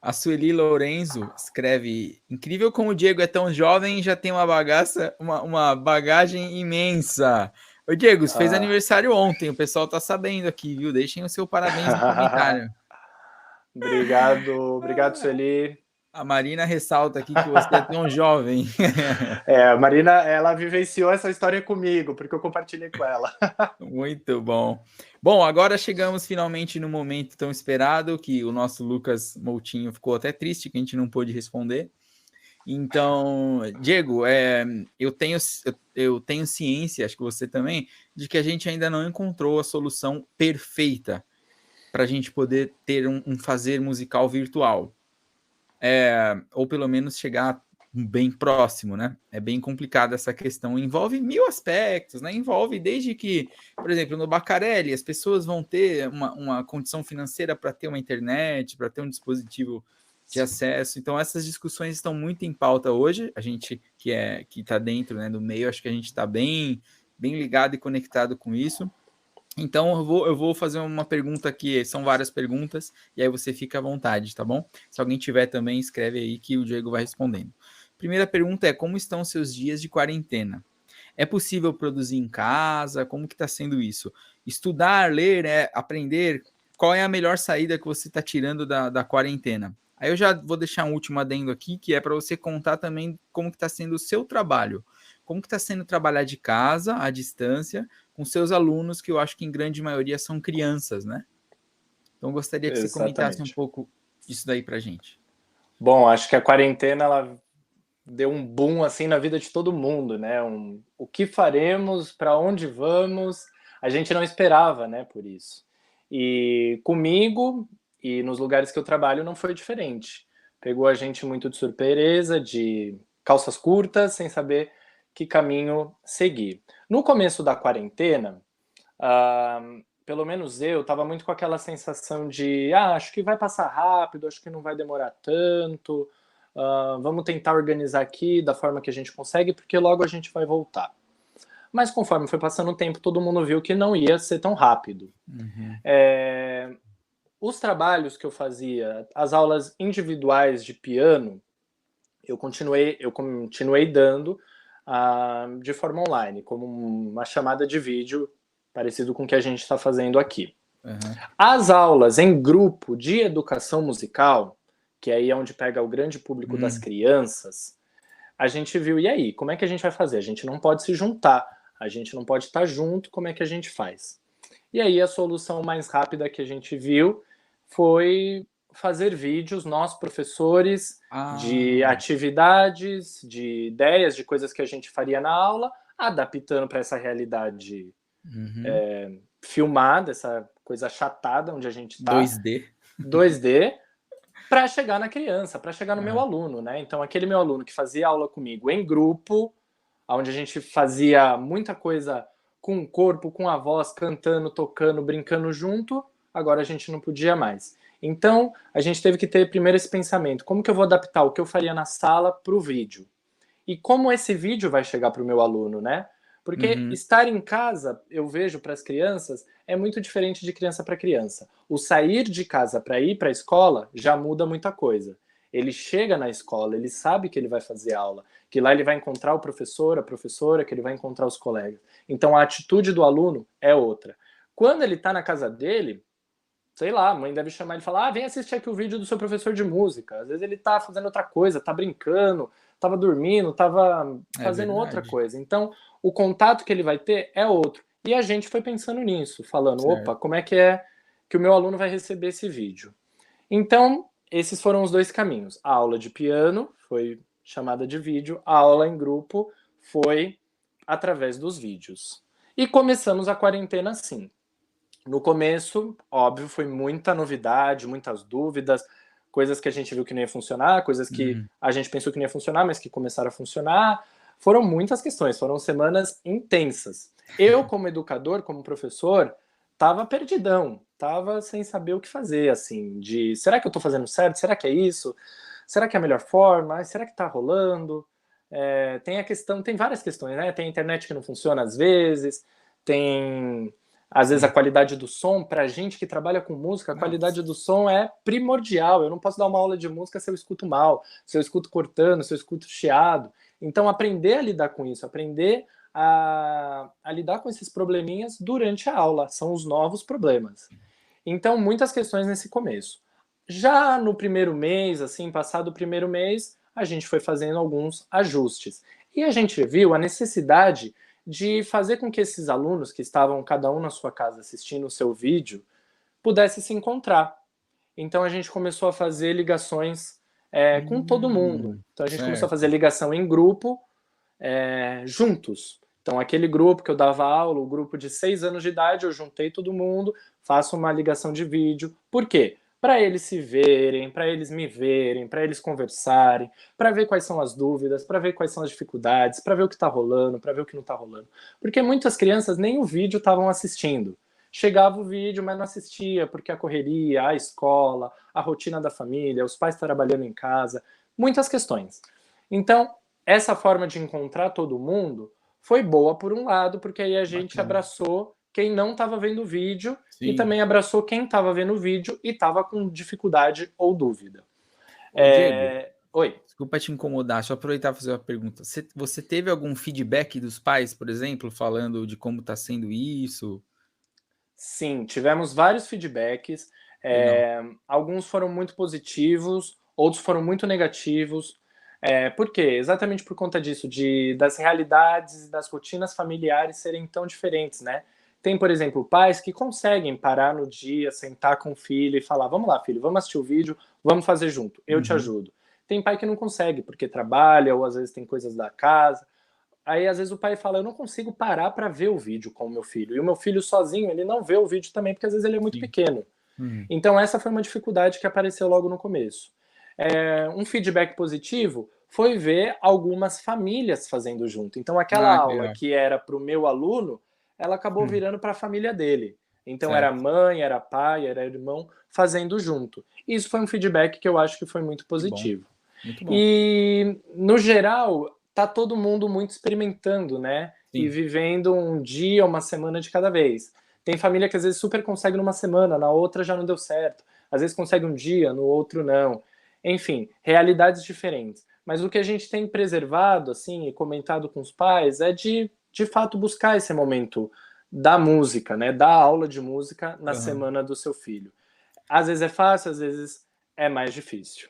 A Sueli Lourenço escreve: incrível como o Diego é tão jovem e já tem uma bagagem imensa. Ô Diego, você fez aniversário ontem, o pessoal tá sabendo aqui, viu? Deixem o seu parabéns no comentário. Obrigado, Sueli. A Marina ressalta aqui que você é tão jovem. A Marina, ela vivenciou essa história comigo, porque eu compartilhei com ela. Muito bom. Bom, agora chegamos finalmente no momento tão esperado, que o nosso Lucas Moutinho ficou até triste que a gente não pôde responder. Então, Diego, eu tenho ciência, acho que você também, de que a gente ainda não encontrou a solução perfeita para a gente poder ter um fazer musical virtual. Ou pelo menos chegar bem próximo, né? É bem complicada essa questão. Envolve 1000 aspectos, né? Envolve desde que, por exemplo, no Bacarelli, as pessoas vão ter uma condição financeira para ter uma internet, para ter um dispositivo de acesso. Então, essas discussões estão muito em pauta hoje. A gente que está dentro, né, do meio, acho que a gente está bem ligado e conectado com isso. Então, eu vou fazer uma pergunta aqui, são várias perguntas, e aí você fica à vontade, tá bom? Se alguém tiver também, escreve aí que o Diego vai respondendo. Primeira pergunta é, como estão seus dias de quarentena? É possível produzir em casa? Como que está sendo isso? Estudar, ler, aprender, qual é a melhor saída que você está tirando da quarentena? Aí eu já vou deixar um último adendo aqui, que é para você contar também como que está sendo o seu trabalho. Como que está sendo trabalhar de casa, à distância, com seus alunos, que eu acho que em grande maioria são crianças, né? Então, eu gostaria que você comentasse um pouco disso daí pra gente. Bom, acho que a quarentena, ela deu um boom, assim, na vida de todo mundo, né? O que faremos, para onde vamos, a gente não esperava, né, por isso. E comigo, e nos lugares que eu trabalho, não foi diferente. Pegou a gente muito de surpresa, de calças curtas, sem saber que caminho seguir. No começo da quarentena, pelo menos eu estava muito com aquela sensação de acho que vai passar rápido, acho que não vai demorar tanto, vamos tentar organizar aqui da forma que a gente consegue, porque logo a gente vai voltar. Mas conforme foi passando o tempo, todo mundo viu que não ia ser tão rápido. Os trabalhos que eu fazia, as aulas individuais de piano, eu continuei dando de forma online, como uma chamada de vídeo, parecido com o que a gente está fazendo aqui. As aulas em grupo de educação musical, que aí é onde pega o grande público das crianças, a gente viu, e aí, como é que a gente vai fazer? A gente não pode se juntar, a gente não pode estar junto, como é que a gente faz? E aí a solução mais rápida que a gente viu foi fazer vídeos, nós professores, de atividades, de ideias, de coisas que a gente faria na aula, adaptando para essa realidade filmada, essa coisa achatada onde a gente está. 2D. 2D. para chegar na criança, para chegar no meu aluno, né? Então, aquele meu aluno que fazia aula comigo em grupo, onde a gente fazia muita coisa com o corpo, com a voz, cantando, tocando, brincando junto, agora a gente não podia mais. Então, a gente teve que ter primeiro esse pensamento: como que eu vou adaptar o que eu faria na sala para o vídeo? E como esse vídeo vai chegar para o meu aluno, né? Porque Uhum. estar em casa, eu vejo para as crianças, é muito diferente de criança para criança. O sair de casa para ir para a escola já muda muita coisa. Ele chega na escola, ele sabe que ele vai fazer aula, que lá ele vai encontrar o professor, a professora, que ele vai encontrar os colegas. Então a atitude do aluno é outra. Quando ele está na casa dele, sei lá, a mãe deve chamar ele e falar: vem assistir aqui o vídeo do seu professor de música. Às vezes ele tá fazendo outra coisa, tá brincando, tava dormindo, tava É fazendo outra verdade. coisa. Então, o contato que ele vai ter é outro. E a gente foi pensando nisso, falando: Certo. opa, como é que o meu aluno vai receber esse vídeo? Então, esses foram os dois caminhos. A aula de piano foi chamada de vídeo, a aula em grupo foi através dos vídeos. E começamos a quarentena assim. No começo, óbvio, foi muita novidade, muitas dúvidas, coisas que a gente viu que não ia funcionar, coisas que Uhum. a gente pensou que não ia funcionar, mas que começaram a funcionar. Foram muitas questões, foram semanas intensas. Eu, como educador, como professor, estava perdidão, estava sem saber o que fazer, assim, de será que eu estou fazendo certo? Será que é isso? Será que é a melhor forma? Será que está rolando? Tem a questão, tem várias questões, né? Tem a internet que não funciona às vezes, tem às vezes a Sim. qualidade do som, pra gente que trabalha com música, a Nossa. qualidade do som é primordial. Eu não posso dar uma aula de música se eu escuto mal, se eu escuto cortando, se eu escuto chiado. Então, aprender a lidar com isso, aprender a lidar com esses probleminhas durante a aula, são os novos problemas. Então, muitas questões nesse começo. Já no primeiro mês, assim, passado o primeiro mês, a gente foi fazendo alguns ajustes. E a gente viu a necessidade de fazer com que esses alunos que estavam cada um na sua casa assistindo o seu vídeo pudessem se encontrar. Então a gente começou a fazer ligações com todo mundo. Então a gente começou a fazer Certo. ligação em grupo, juntos. Então aquele grupo que eu dava aula, o grupo de 6 anos de idade, eu juntei todo mundo, faço uma ligação de vídeo. Por quê? Para eles se verem, para eles me verem, para eles conversarem, para ver quais são as dúvidas, para ver quais são as dificuldades, para ver o que está rolando, para ver o que não está rolando. Porque muitas crianças nem o vídeo estavam assistindo. Chegava o vídeo, mas não assistia, porque a correria, a escola, a rotina da família, os pais trabalhando em casa, muitas questões. Então, essa forma de encontrar todo mundo foi boa por um lado, porque aí a gente Bacana. abraçou quem não estava vendo o vídeo e Sim. também abraçou quem estava vendo o vídeo e estava com dificuldade ou dúvida. Ô, Diego, Oi. desculpa te incomodar, deixa eu aproveitar e fazer uma pergunta. Você teve algum feedback dos pais, por exemplo, falando de como está sendo isso? Sim, tivemos vários feedbacks. Legal. Alguns foram muito positivos, outros foram muito negativos. Por quê? Exatamente por conta disso, das realidades e das rotinas familiares serem tão diferentes, né? Tem, por exemplo, pais que conseguem parar no dia, sentar com o filho e falar: vamos lá, filho, vamos assistir o vídeo, vamos fazer junto, eu te Uhum. ajudo. Tem pai que não consegue, porque trabalha, ou às vezes tem coisas da casa. Aí, às vezes, o pai fala: eu não consigo parar para ver o vídeo com o meu filho. E o meu filho sozinho, ele não vê o vídeo também, porque às vezes ele é muito Sim. pequeno. Uhum. Então, essa foi uma dificuldade que apareceu logo no começo. Um feedback positivo foi ver algumas famílias fazendo junto. Então, aquela Ah, que aula legal. que era para o meu aluno, ela acabou Hum. virando para a família dele. Então, era Certo. mãe, era pai, era irmão fazendo junto. E isso foi um feedback que eu acho que foi muito Que bom. positivo. Muito bom. E, no geral, tá todo mundo muito experimentando, né? E Sim. vivendo um dia, uma semana de cada vez. Tem família que às vezes super consegue numa semana, na outra já não deu certo. Às vezes consegue um dia, no outro não. Enfim, realidades diferentes. Mas o que a gente tem preservado, assim, e comentado com os pais é de fato, buscar esse momento da música, né? Da aula de música na Aham. semana do seu filho. Às vezes é fácil, às vezes é mais difícil.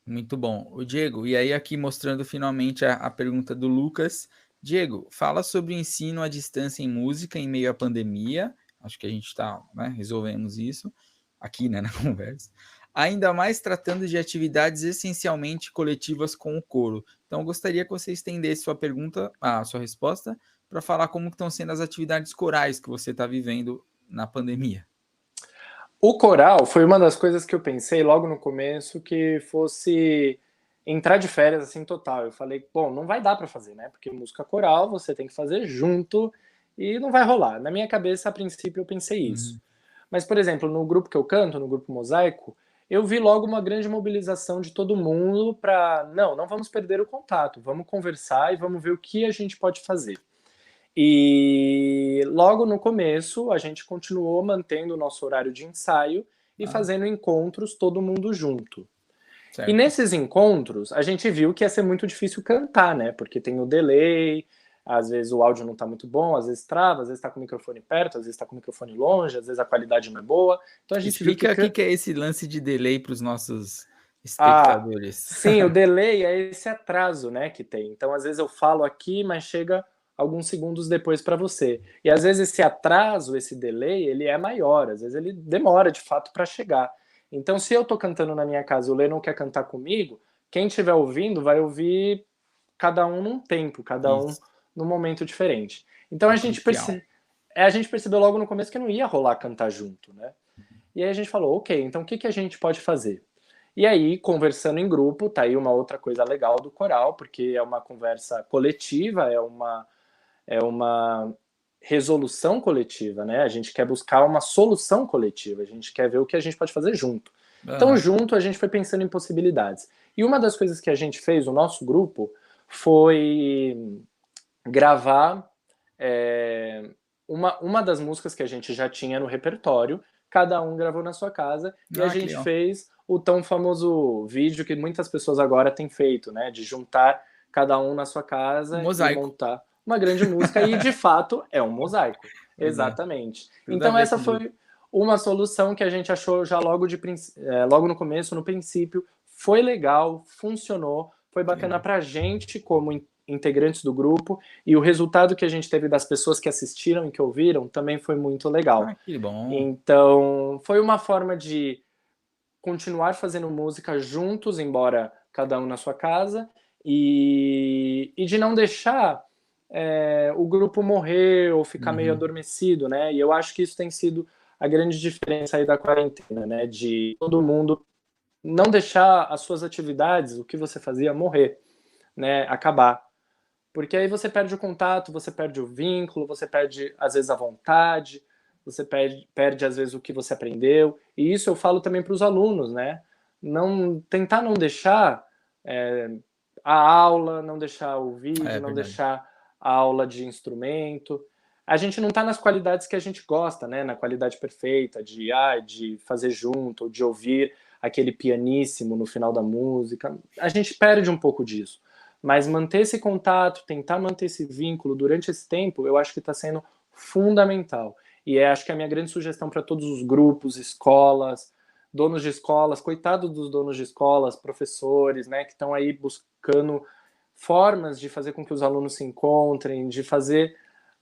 Muito bom. O Diego, e aí aqui mostrando finalmente a pergunta do Lucas. Diego, fala sobre o ensino à distância em música em meio à pandemia. Acho que a gente está, né, resolvemos isso aqui, né, na conversa. Ainda mais tratando de atividades essencialmente coletivas com o coro. Então, eu gostaria que você estendesse sua pergunta, a sua resposta, para falar como estão sendo as atividades corais que você está vivendo na pandemia. O coral foi uma das coisas que eu pensei logo no começo que fosse entrar de férias assim total. Eu falei, bom, não vai dar para fazer, né? Porque música coral você tem que fazer junto e não vai rolar. Na minha cabeça, a princípio, eu pensei isso. Uhum. Mas, por exemplo, no grupo que eu canto, no grupo Mosaico, eu vi logo uma grande mobilização de todo mundo para, não vamos perder o contato, vamos conversar e vamos ver o que a gente pode fazer. E logo no começo, a gente continuou mantendo o nosso horário de ensaio e Ah, fazendo encontros todo mundo junto. E certo. nesses encontros, a gente viu que ia ser muito difícil cantar, né? Porque tem o delay, às vezes o áudio não tá muito bom, às vezes trava, às vezes tá com o microfone perto, às vezes tá com o microfone longe, às vezes a qualidade não é boa. Então a gente viu que Explica o que que é esse lance de delay para os nossos ah, espectadores. sim, o delay é esse atraso, né, que tem. Então, às vezes eu falo aqui, mas chega alguns segundos depois para você. E às vezes esse atraso, esse delay, ele é maior, às vezes ele demora de fato para chegar. Então, se eu tô cantando na minha casa e o Lê não quer cantar comigo, quem estiver ouvindo vai ouvir cada um num tempo, cada um Isso, num momento diferente. Então é crucial. a gente percebeu logo no começo que não ia rolar cantar junto, né? E aí a gente falou, ok, então o que a gente pode fazer? E aí, conversando em grupo, tá aí uma outra coisa legal do coral, porque é uma conversa coletiva, é uma resolução coletiva, né? A gente quer buscar uma solução coletiva, a gente quer ver o que a gente pode fazer junto. Então, Aham. junto, a gente foi pensando em possibilidades. E uma das coisas que a gente fez, o nosso grupo, foi gravar uma das músicas que a gente já tinha no repertório, cada um gravou na sua casa, e a Ah, que gente legal. fez o tão famoso vídeo que muitas pessoas agora têm feito, né? De juntar cada um na sua Um casa e mosaico. montar uma grande música, e de fato é um mosaico. Exato. Exatamente. Tudo a Então ver essa com música. foi uma solução que a gente achou já logo no começo, no princípio, foi legal, funcionou, foi Que bacana legal. pra gente como integrantes do grupo, e o resultado que a gente teve das pessoas que assistiram e que ouviram também foi muito legal. Ah, que bom. Então, foi uma forma de continuar fazendo música juntos, embora cada um na sua casa, e de não deixar o grupo morrer ou ficar meio Uhum. adormecido, né? E eu acho que isso tem sido a grande diferença aí da quarentena, né? De todo mundo não deixar as suas atividades, o que você fazia, morrer, né? Acabar. Porque aí você perde o contato, você perde o vínculo, você perde, às vezes, a vontade, você perde às vezes, o que você aprendeu. E isso eu falo também para os alunos, né? Tentar não deixar é, a aula, não deixar o É vídeo, não verdade. deixar a aula de instrumento. A gente não está nas qualidades que a gente gosta, né? Na qualidade perfeita, de fazer junto, de ouvir aquele pianíssimo no final da música. A gente perde um pouco disso. Mas manter esse contato, tentar manter esse vínculo durante esse tempo, eu acho que está sendo fundamental. E acho que é a minha grande sugestão para todos os grupos, escolas, donos de escolas, coitado dos donos de escolas, professores, né, que estão aí buscando formas de fazer com que os alunos se encontrem, de fazer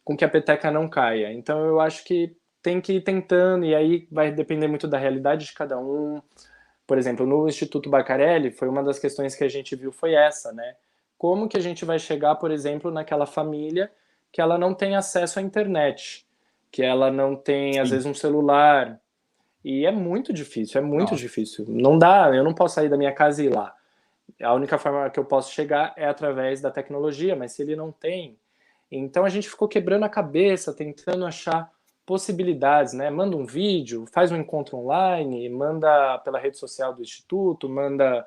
com que a peteca não caia. Então eu acho que tem que ir tentando, e aí vai depender muito da realidade de cada um. Por exemplo, no Instituto Bacarelli, foi uma das questões que a gente viu foi essa, né? Como que a gente vai chegar, por exemplo, naquela família que ela não tem acesso à internet, que ela não tem, às Sim. vezes, um celular. E é muito difícil, é muito Nossa. difícil. Não dá, eu não posso sair da minha casa e ir lá. A única forma que eu posso chegar é através da tecnologia, mas se ele não tem. Então a gente ficou quebrando a cabeça, tentando achar possibilidades, né? Manda um vídeo, faz um encontro online, manda pela rede social do Instituto, manda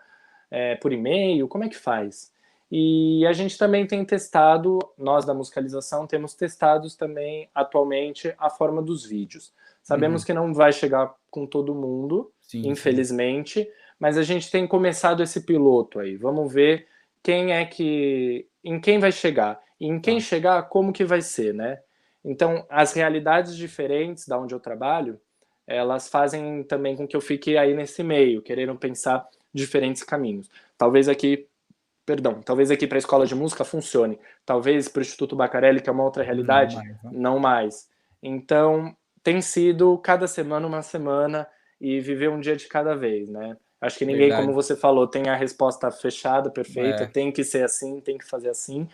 por e-mail, como é que faz? E a gente também tem testado, nós da musicalização temos testado também atualmente a forma dos vídeos. Sabemos Uhum. que não vai chegar com todo mundo, Sim, sim. infelizmente, mas a gente tem começado esse piloto aí. Vamos ver em quem vai chegar. E em quem Tá. chegar, como que vai ser, né? Então, as realidades diferentes da onde eu trabalho, elas fazem também com que eu fique aí nesse meio, querendo pensar diferentes caminhos. Talvez aqui, talvez aqui para a escola de música funcione. Talvez para o Instituto Bacarelli, que é uma outra Não realidade, mais, né? não mais. Então, tem sido cada semana uma semana e viver um dia de cada vez, né? Acho que ninguém, como Verdade. você falou, tem a resposta fechada, perfeita, É, tem que ser assim, tem que fazer assim,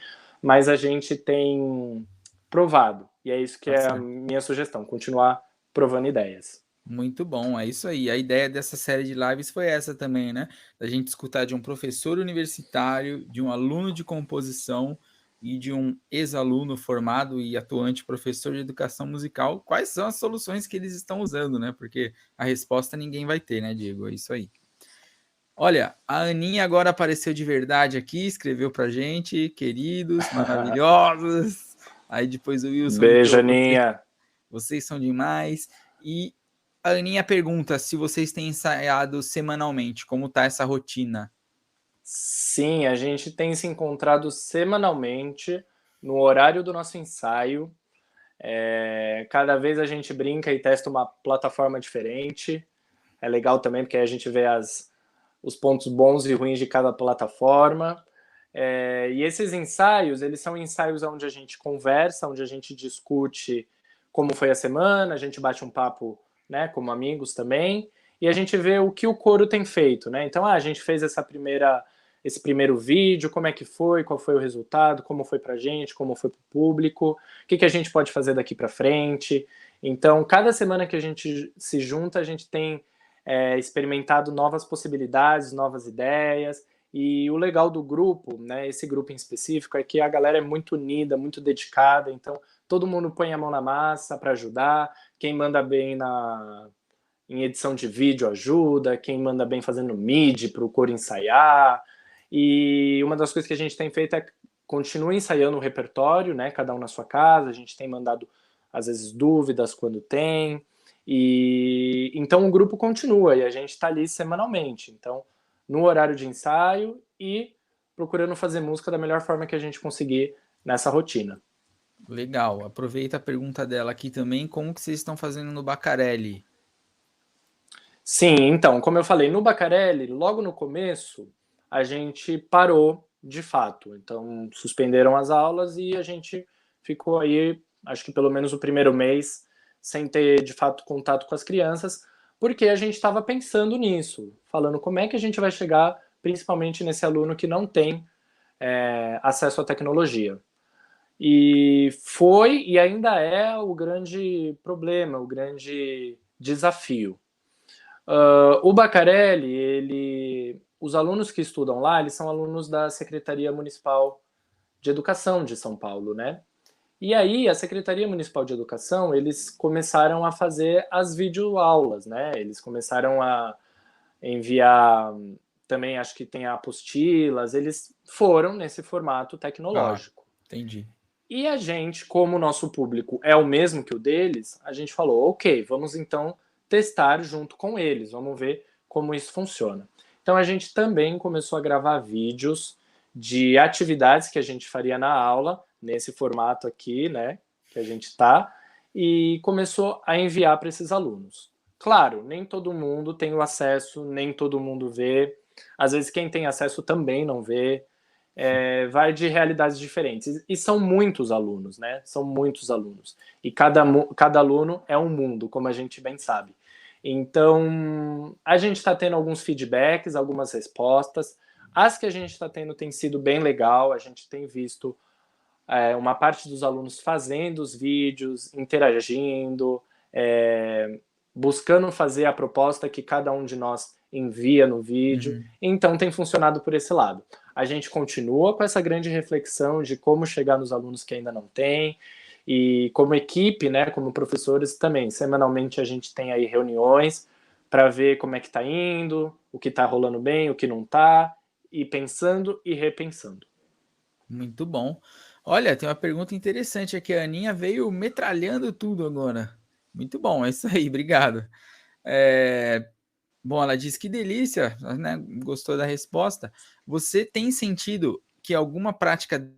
mas a gente tem provado. E é isso que tá é a certo. minha sugestão, continuar provando ideias. Muito bom, é isso aí. A ideia dessa série de lives foi essa também, né? Da gente escutar de um professor universitário, de um aluno de composição e de um ex-aluno formado e atuante professor de educação musical, quais são as soluções que eles estão usando, né? Porque a resposta ninguém vai ter, né, Diego? É isso aí. Olha, a Aninha agora apareceu de verdade aqui, escreveu pra gente, queridos, maravilhosos. Aí depois o Wilson Beijo, entrou, Aninha. vocês são demais. E a Aninha pergunta se vocês têm ensaiado semanalmente, como tá essa rotina? Sim, a gente tem se encontrado semanalmente no horário do nosso ensaio. Cada vez a gente brinca e testa uma plataforma diferente. É legal também porque aí a gente vê os pontos bons e ruins de cada plataforma. E esses ensaios, eles são ensaios onde a gente conversa, onde a gente discute como foi a semana, a gente bate um papo, né, como amigos também, e a gente vê o que o coro tem feito, né? Então, a gente fez esse primeiro vídeo, como é que foi, qual foi o resultado, como foi pra gente, como foi pro público, o que a gente pode fazer daqui para frente. Então, cada semana que a gente se junta, a gente tem experimentado novas possibilidades, novas ideias. E o legal do grupo, né, esse grupo em específico, é que a galera é muito unida, muito dedicada, então todo mundo põe a mão na massa para ajudar. Quem manda bem em edição de vídeo ajuda, quem manda bem fazendo MIDI para o coro ensaiar. E uma das coisas que a gente tem feito é continuar ensaiando o repertório, né, cada um na sua casa. A gente tem mandado, às vezes, dúvidas quando tem. E então o grupo continua e a gente está ali semanalmente. Então, no horário de ensaio e procurando fazer música da melhor forma que a gente conseguir nessa rotina. Legal. Aproveita a pergunta dela aqui também, como que vocês estão fazendo no Bacarelli? Sim, então, como eu falei, no Bacarelli, logo no começo, a gente parou de fato. Então, suspenderam as aulas e a gente ficou aí, acho que pelo menos o primeiro mês, sem ter de fato contato com as crianças, porque a gente estava pensando nisso, falando como é que a gente vai chegar, principalmente nesse aluno que não tem acesso à tecnologia. E foi e ainda é o grande problema, o grande desafio. O Bacarelli, os alunos que estudam lá, eles são alunos da Secretaria Municipal de Educação de São Paulo, né? E aí, a Secretaria Municipal de Educação, eles começaram a fazer as videoaulas, né? Eles começaram a enviar, também acho que tem apostilas, eles foram nesse formato Ah, tecnológico. entendi. E a gente, como o nosso público é o mesmo que o deles, a gente falou, ok, vamos então testar junto com eles, vamos ver como isso funciona. Então a gente também começou a gravar vídeos de atividades que a gente faria na aula, nesse formato aqui, né, que a gente está, e começou a enviar para esses alunos. Claro, nem todo mundo tem o acesso, nem todo mundo vê. Às vezes quem tem acesso também não vê. Vai de realidades diferentes. E são muitos alunos, né? São muitos alunos. E cada aluno é um mundo, como a gente bem sabe. Então, a gente está tendo alguns feedbacks, algumas respostas. As que a gente está tendo tem sido bem legal. A gente tem visto uma parte dos alunos fazendo os vídeos, interagindo, buscando fazer a proposta que cada um de nós envia no vídeo. Uhum. Então tem funcionado por esse lado. A gente continua com essa grande reflexão de como chegar nos alunos que ainda não têm, e como equipe, né, como professores também, semanalmente a gente tem aí reuniões para ver como é que está indo, o que está rolando bem, o que não está, e pensando e repensando. Muito bom. Olha, tem uma pergunta interessante aqui. A Aninha veio metralhando tudo agora. Muito bom, é isso aí, obrigado. Bom, ela disse que delícia, né? Gostou da resposta. Você tem sentido que alguma prática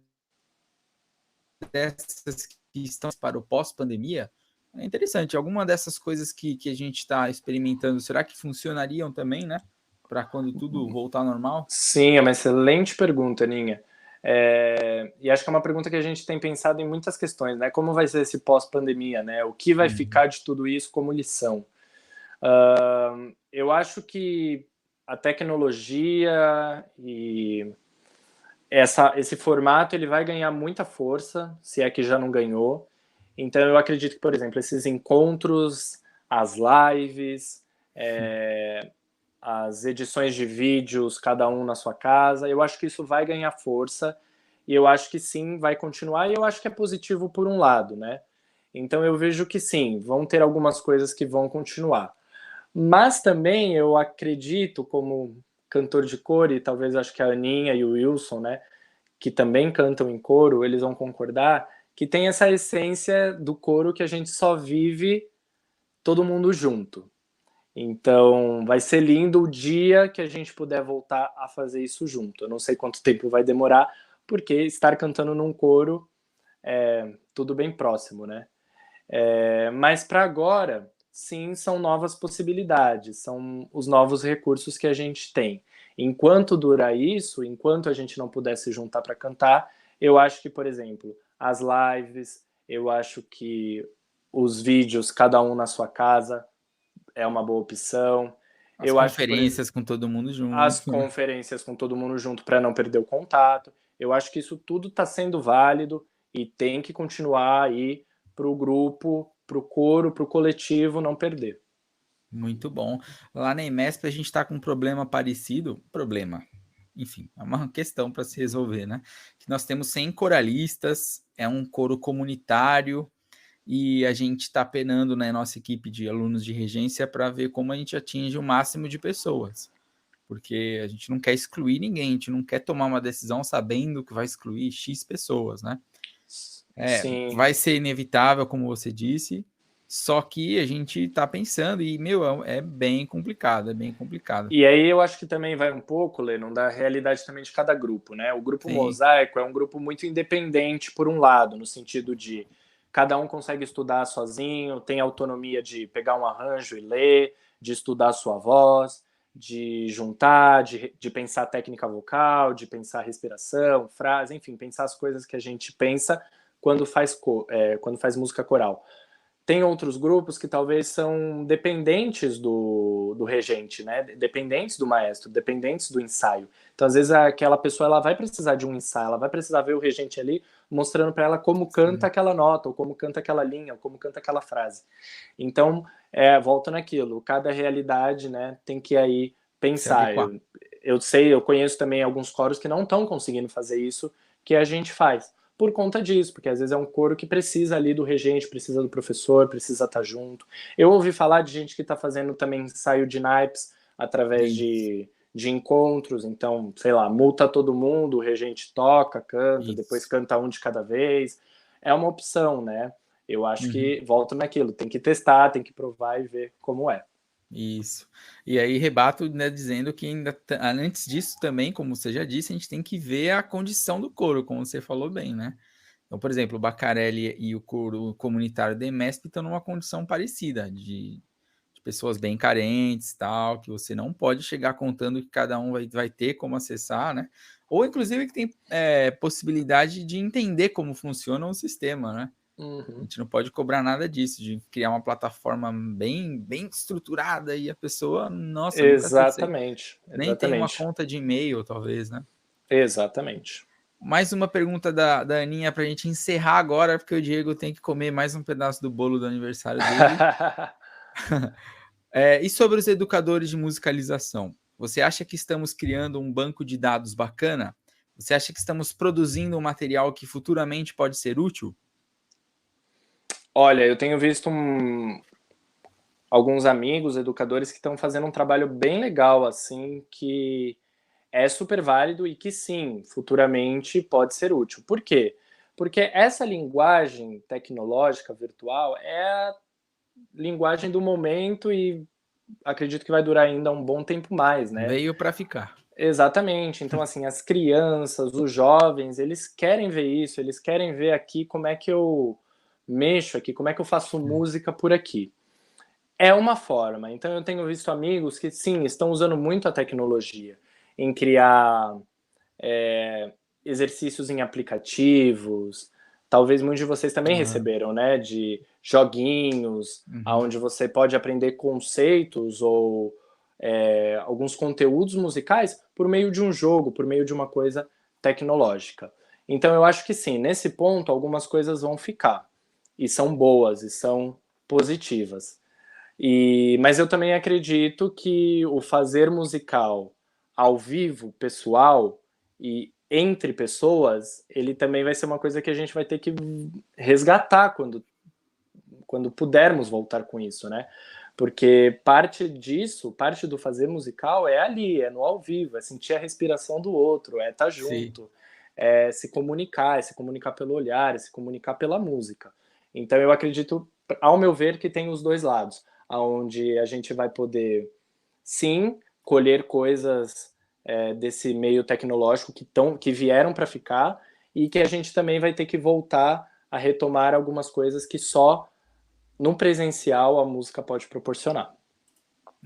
dessas que estão para o pós-pandemia é interessante? Alguma dessas coisas que a gente está experimentando, será que funcionariam também, né? Para quando tudo voltar ao normal? Sim, é uma excelente pergunta, Ninha. E acho que é uma pergunta que a gente tem pensado em muitas questões, né? Como vai ser esse pós-pandemia, né? O que vai Uhum. ficar de tudo isso como lição? Eu acho que a tecnologia e esse formato ele vai ganhar muita força, se é que já não ganhou. Então eu acredito que, por exemplo, esses encontros as lives, as edições de vídeos, cada um na sua casa. Eu acho que isso vai ganhar força e eu acho que sim, vai continuar, e eu acho que é positivo por um lado, né? Então eu vejo que sim, vão ter algumas coisas que vão continuar. Mas também eu acredito, como cantor de coro, e talvez acho que a Aninha e o Wilson, né, que também cantam em coro, eles vão concordar, que tem essa essência do coro que a gente só vive todo mundo junto. Então, vai ser lindo o dia que a gente puder voltar a fazer isso junto. Eu não sei quanto tempo vai demorar, porque estar cantando num coro é tudo bem próximo, né? Mas para agora, sim, são novas possibilidades, são os novos recursos que a gente tem. Enquanto durar isso, enquanto a gente não puder se juntar para cantar, eu acho que, por exemplo, as lives, eu acho que os vídeos, cada um na sua casa, é uma boa opção. As Eu acho que, por exemplo, conferências com todo mundo as junto, né? conferências com todo mundo junto para não perder o contato. Eu acho que isso tudo está sendo válido e tem que continuar aí para o grupo, para o coro, para o coletivo não perder. Muito bom. Lá na EMESP a gente está com um problema parecido. Problema. Enfim, é uma questão para se resolver, né? Que nós temos 100 coralistas, é um coro comunitário e a gente está penando na nossa equipe de alunos de regência para ver como a gente atinge o máximo de pessoas. Porque a gente não quer excluir ninguém, a gente não quer tomar uma decisão sabendo que vai excluir X pessoas, né? Sim. Vai ser inevitável, como você disse, só que a gente está pensando e, meu, é bem complicado, é bem complicado. E aí eu acho que também vai um pouco, Lennon, da realidade também de cada grupo, né? O grupo Sim, Mosaico é um grupo muito independente, por um lado, no sentido de cada um consegue estudar sozinho, tem autonomia de pegar um arranjo e ler, de estudar a sua voz, de juntar, de pensar técnica vocal, de pensar respiração, frase, enfim, pensar as coisas que a gente pensa quando faz música coral. Tem outros grupos que talvez são dependentes do regente, né? Dependentes do maestro, dependentes do ensaio. Então, às vezes, aquela pessoa ela vai precisar de um ensaio, ela vai precisar ver o regente ali mostrando para ela como canta sim. aquela nota, ou como canta aquela linha, ou como canta aquela frase. Então, volta naquilo. Cada realidade, né, tem que aí Se pensar. adequar. Eu conheço também alguns coros que não estão conseguindo fazer isso que a gente faz por conta disso, porque às vezes é um coro que precisa ali do regente, precisa do professor, precisa estar junto. Eu ouvi falar de gente que está fazendo também ensaio de naipes através Isso, de encontros, então, sei lá, multa todo mundo, o regente toca, canta, depois isso. canta um de cada vez. É uma opção, né? Eu acho Uhum. que volto naquilo, tem que testar, tem que provar e ver como é. Isso. E aí rebato, né, dizendo que ainda antes disso também, como você já disse, a gente tem que ver a condição do coro, como você falou bem, né? Então, por exemplo, o Bacarelli e o coro comunitário da EMESP estão numa condição parecida, de pessoas bem carentes, tal, que você não pode chegar contando que cada um vai ter como acessar, né? Ou, inclusive, que tem possibilidade de entender como funciona o sistema, né? A Uhum. gente não pode cobrar nada disso, de criar uma plataforma bem estruturada e a pessoa, nossa, nunca acessei. Exatamente, Nem tem uma exatamente, conta de e-mail, talvez, né? exatamente. Mais uma pergunta da Aninha para a gente encerrar agora, porque o Diego tem que comer mais um pedaço do bolo do aniversário dele. E sobre os educadores de musicalização? Você acha que estamos criando um banco de dados bacana? Você acha que estamos produzindo um material que futuramente pode ser útil? Olha, eu tenho visto alguns amigos educadores que estão fazendo um trabalho bem legal, assim, que é super válido e que sim, futuramente pode ser útil. Por quê? Porque essa linguagem tecnológica virtual é a linguagem do momento e acredito que vai durar ainda um bom tempo mais, né? Veio para ficar. Exatamente. Então, assim, as crianças, os jovens, eles querem ver isso, eles querem ver aqui como é que eu mexo aqui, como é que eu faço música por aqui. É uma forma. Então, eu tenho visto amigos que, sim, estão usando muito a tecnologia em criar exercícios em aplicativos. Talvez muitos de vocês também Ah, receberam, né? De joguinhos, uhum. onde você pode aprender conceitos ou alguns conteúdos musicais por meio de um jogo, por meio de uma coisa tecnológica. Então, eu acho que sim, nesse ponto, algumas coisas vão ficar. E são boas, e são positivas. Mas eu também acredito que o fazer musical ao vivo, pessoal e entre pessoas, ele também vai ser uma coisa que a gente vai ter que resgatar quando pudermos voltar com isso, né? Porque parte disso, parte do fazer musical é ali, é no ao vivo, é sentir a respiração do outro, é estar Sim. junto, é se comunicar pelo olhar, é se comunicar pela música. Então eu acredito, ao meu ver, que tem os dois lados, aonde a gente vai poder, sim, colher coisas desse meio tecnológico que vieram para ficar e que a gente também vai ter que voltar a retomar algumas coisas que só no presencial a música pode proporcionar.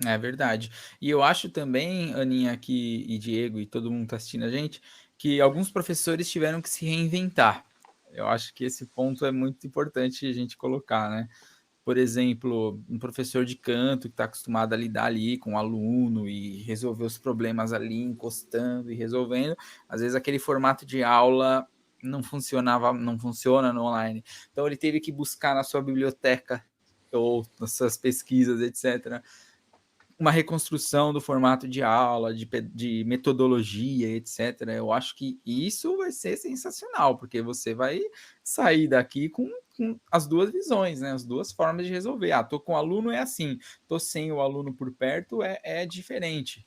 É verdade. E eu acho também, Aninha aqui e Diego e todo mundo que tá assistindo a gente, que alguns professores tiveram que se reinventar. Eu acho que esse ponto é muito importante a gente colocar, né? Por exemplo, um professor de canto que está acostumado a lidar ali com o aluno e resolver os problemas ali, encostando e resolvendo, às vezes aquele formato de aula não funcionava, não funciona no online. Então ele teve que buscar na sua biblioteca ou nas suas pesquisas, etc., uma reconstrução do formato de aula, de metodologia, etc. Eu acho que isso vai ser sensacional, porque você vai sair daqui com as duas visões, né? As duas formas de resolver. Ah, tô com o aluno é assim, tô sem o aluno por perto é diferente,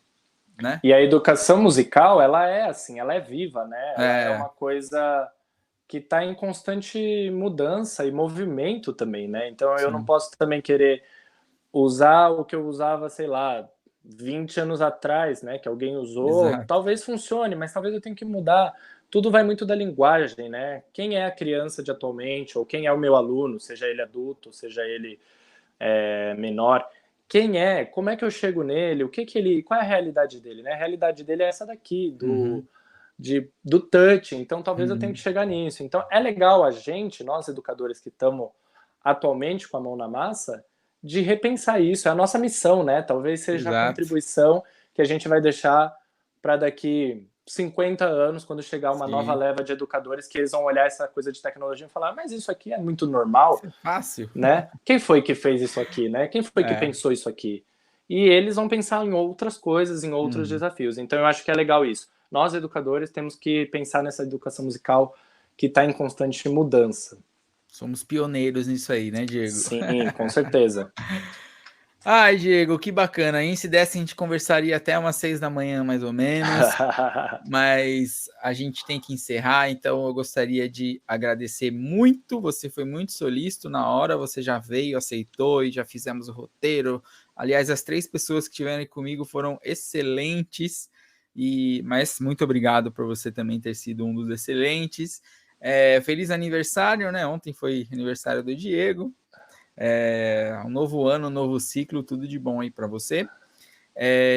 né? E a educação musical, ela é assim, ela é viva, né? Ela é É, uma coisa que está em constante mudança e movimento também, né? Então eu não sim, posso também querer usar o que eu usava, sei lá, 20 anos atrás, né? Que alguém usou. exato. Talvez funcione, mas talvez eu tenha que mudar. Tudo vai muito da linguagem, né? Quem é a criança de atualmente, ou quem é o meu aluno, seja ele adulto, seja ele menor, quem é, como é que eu chego nele, o que que ele, qual é a realidade dele, né? A realidade dele é essa daqui, Uhum, do touch, então talvez eu tenha que uhum, chegar nisso. Então é legal a gente, nós educadores que estamos atualmente com a mão na massa, de repensar isso, é a nossa missão, né? Talvez seja a exato, contribuição que a gente vai deixar para daqui 50 anos, quando chegar uma nova sim. leva de educadores, que eles vão olhar essa coisa de tecnologia e falar, mas isso aqui é muito normal, Isso é fácil. né? Quem foi que fez isso aqui, né? Quem foi que É. pensou isso aqui? E eles vão pensar em outras coisas, em outros Uhum. desafios. Então eu acho que é legal isso. Nós, educadores, temos que pensar nessa educação musical que está em constante mudança. Somos pioneiros nisso aí, né, Diego? Sim, com certeza. Ai, Diego, que bacana, hein? Se desse, a gente conversaria até umas 6 da manhã, mais ou menos. Mas a gente tem que encerrar, então eu gostaria de agradecer muito. Você foi muito solícito na hora, você já veio, aceitou e já fizemos o roteiro. Aliás, as 3 pessoas que estiveram comigo foram excelentes. Mas muito obrigado por você também ter sido um dos excelentes. Feliz aniversário, né? Ontem foi aniversário do Diego. Um novo ano, um novo ciclo, tudo de bom aí para você.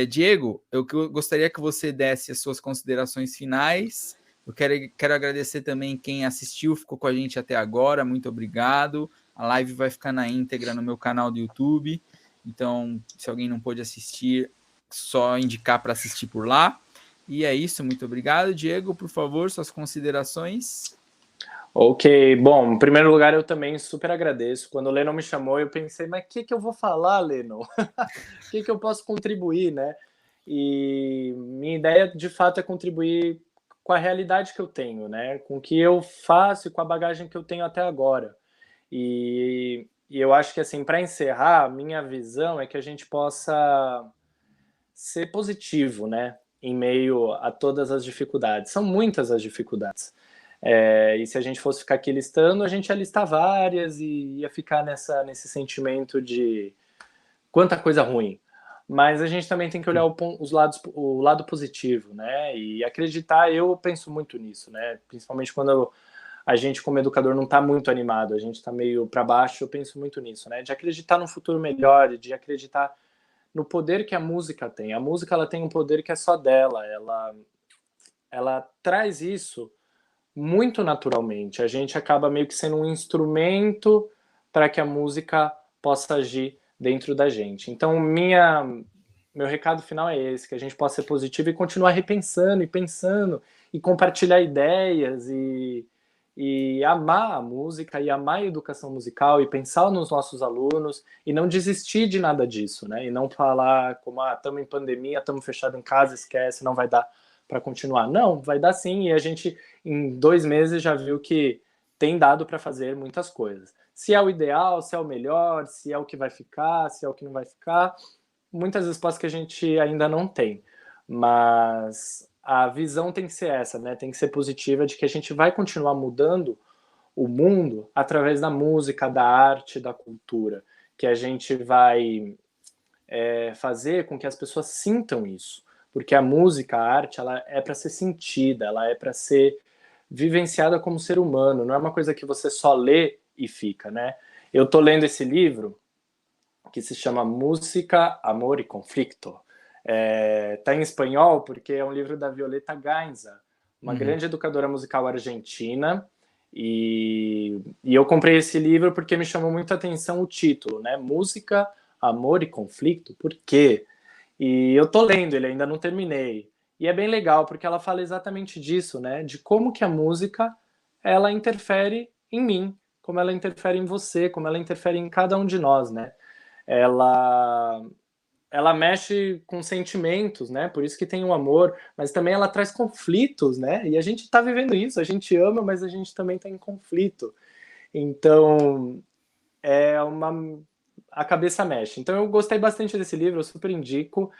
Diego, eu gostaria que você desse as suas considerações finais. Eu quero agradecer também quem assistiu, ficou com a gente até agora. Muito obrigado. A live vai ficar na íntegra no meu canal do YouTube. Então, se alguém não pôde assistir, só indicar para assistir por lá. E é isso, muito obrigado. Diego, por favor, suas considerações. Ok, bom, em primeiro lugar eu também super agradeço. Quando o Lennon me chamou, eu pensei, mas o que eu vou falar, Lennon? O que eu posso contribuir, né? E minha ideia, de fato, é contribuir com a realidade que eu tenho, né? Com o que eu faço e com a bagagem que eu tenho até agora. E eu acho que, assim, para encerrar, minha visão é que a gente possa ser positivo, né? Em meio a todas as dificuldades. São muitas as dificuldades. E se a gente fosse ficar aqui listando, a gente ia listar várias e ia ficar nesse sentimento de quanta coisa ruim. Mas a gente também tem que olhar o lado positivo, né? E acreditar, eu penso muito nisso, né? Principalmente quando a gente, como educador, não está muito animado, a gente está meio para baixo, eu penso muito nisso, né? De acreditar no futuro melhor, de acreditar no poder que a música tem. A música, ela tem um poder que é só dela, ela traz isso muito naturalmente. A gente acaba meio que sendo um instrumento para que a música possa agir dentro da gente. Então, meu recado final é esse, que a gente possa ser positivo e continuar repensando e pensando e compartilhar ideias e amar a música e amar a educação musical e pensar nos nossos alunos e não desistir de nada disso, né? E não falar como, estamos em pandemia, estamos fechados em casa, esquece, não vai dar para continuar. Não, vai dar sim, e a gente em 2 meses já viu que tem dado para fazer muitas coisas. Se é o ideal, se é o melhor, se é o que vai ficar, se é o que não vai ficar, muitas respostas que a gente ainda não tem. Mas a visão tem que ser essa, né? Tem que ser positiva de que a gente vai continuar mudando o mundo através da música, da arte, da cultura, que a gente vai fazer com que as pessoas sintam isso, porque a música, a arte, ela é para ser sentida, ela é para ser vivenciada como ser humano, não é uma coisa que você só lê e fica, né? Eu tô lendo esse livro que se chama Música, Amor e Conflicto. Tá em espanhol porque é um livro da Violeta Gainza, uma grande educadora musical argentina, e eu comprei esse livro porque me chamou muito a atenção o título, né? Música, Amor e Conflicto. Por quê? E eu tô lendo, ele ainda não terminei. E é bem legal, porque ela fala exatamente disso, né? De como que a música, ela interfere em mim, como ela interfere em você, como ela interfere em cada um de nós, né? Ela mexe com sentimentos, né? Por isso que tem o amor, mas também ela traz conflitos, né? E a gente tá vivendo isso, a gente ama, mas a gente também tá em conflito. Então, a cabeça mexe. Então eu gostei bastante desse livro, eu super indico.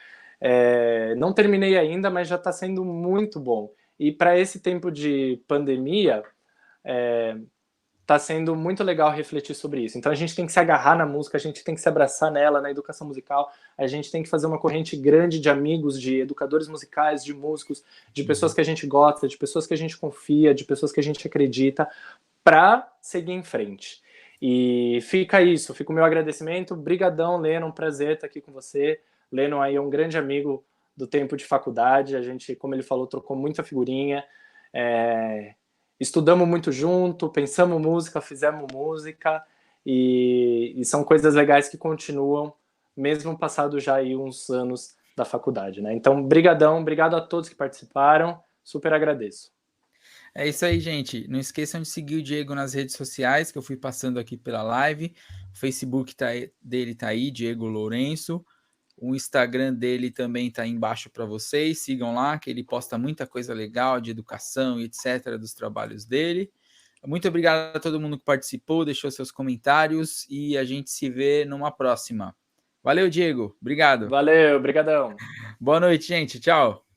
Não terminei ainda, mas já está sendo muito bom. E para esse tempo de pandemia, está sendo muito legal refletir sobre isso. Então a gente tem que se agarrar na música, a gente tem que se abraçar nela, na educação musical, a gente tem que fazer uma corrente grande de amigos, de educadores musicais, de músicos, de pessoas que a gente gosta, de pessoas que a gente confia, de pessoas que a gente acredita, para seguir em frente. E fica isso, fica o meu agradecimento. Brigadão, Lennon, prazer estar aqui com você. Lennon aí é um grande amigo do tempo de faculdade, a gente, como ele falou, trocou muita figurinha, estudamos muito junto, pensamos música, fizemos música, e são coisas legais que continuam, mesmo passado já aí uns anos da faculdade, né? Então, brigadão, obrigado a todos que participaram, super agradeço. É isso aí, gente. Não esqueçam de seguir o Diego nas redes sociais, que eu fui passando aqui pela live. O Facebook dele tá aí, Diego Lourenço. O Instagram dele também tá aí embaixo para vocês. Sigam lá, que ele posta muita coisa legal de educação e etc. dos trabalhos dele. Muito obrigado a todo mundo que participou, deixou seus comentários e a gente se vê numa próxima. Valeu, Diego. Obrigado. Valeu, brigadão. Boa noite, gente. Tchau.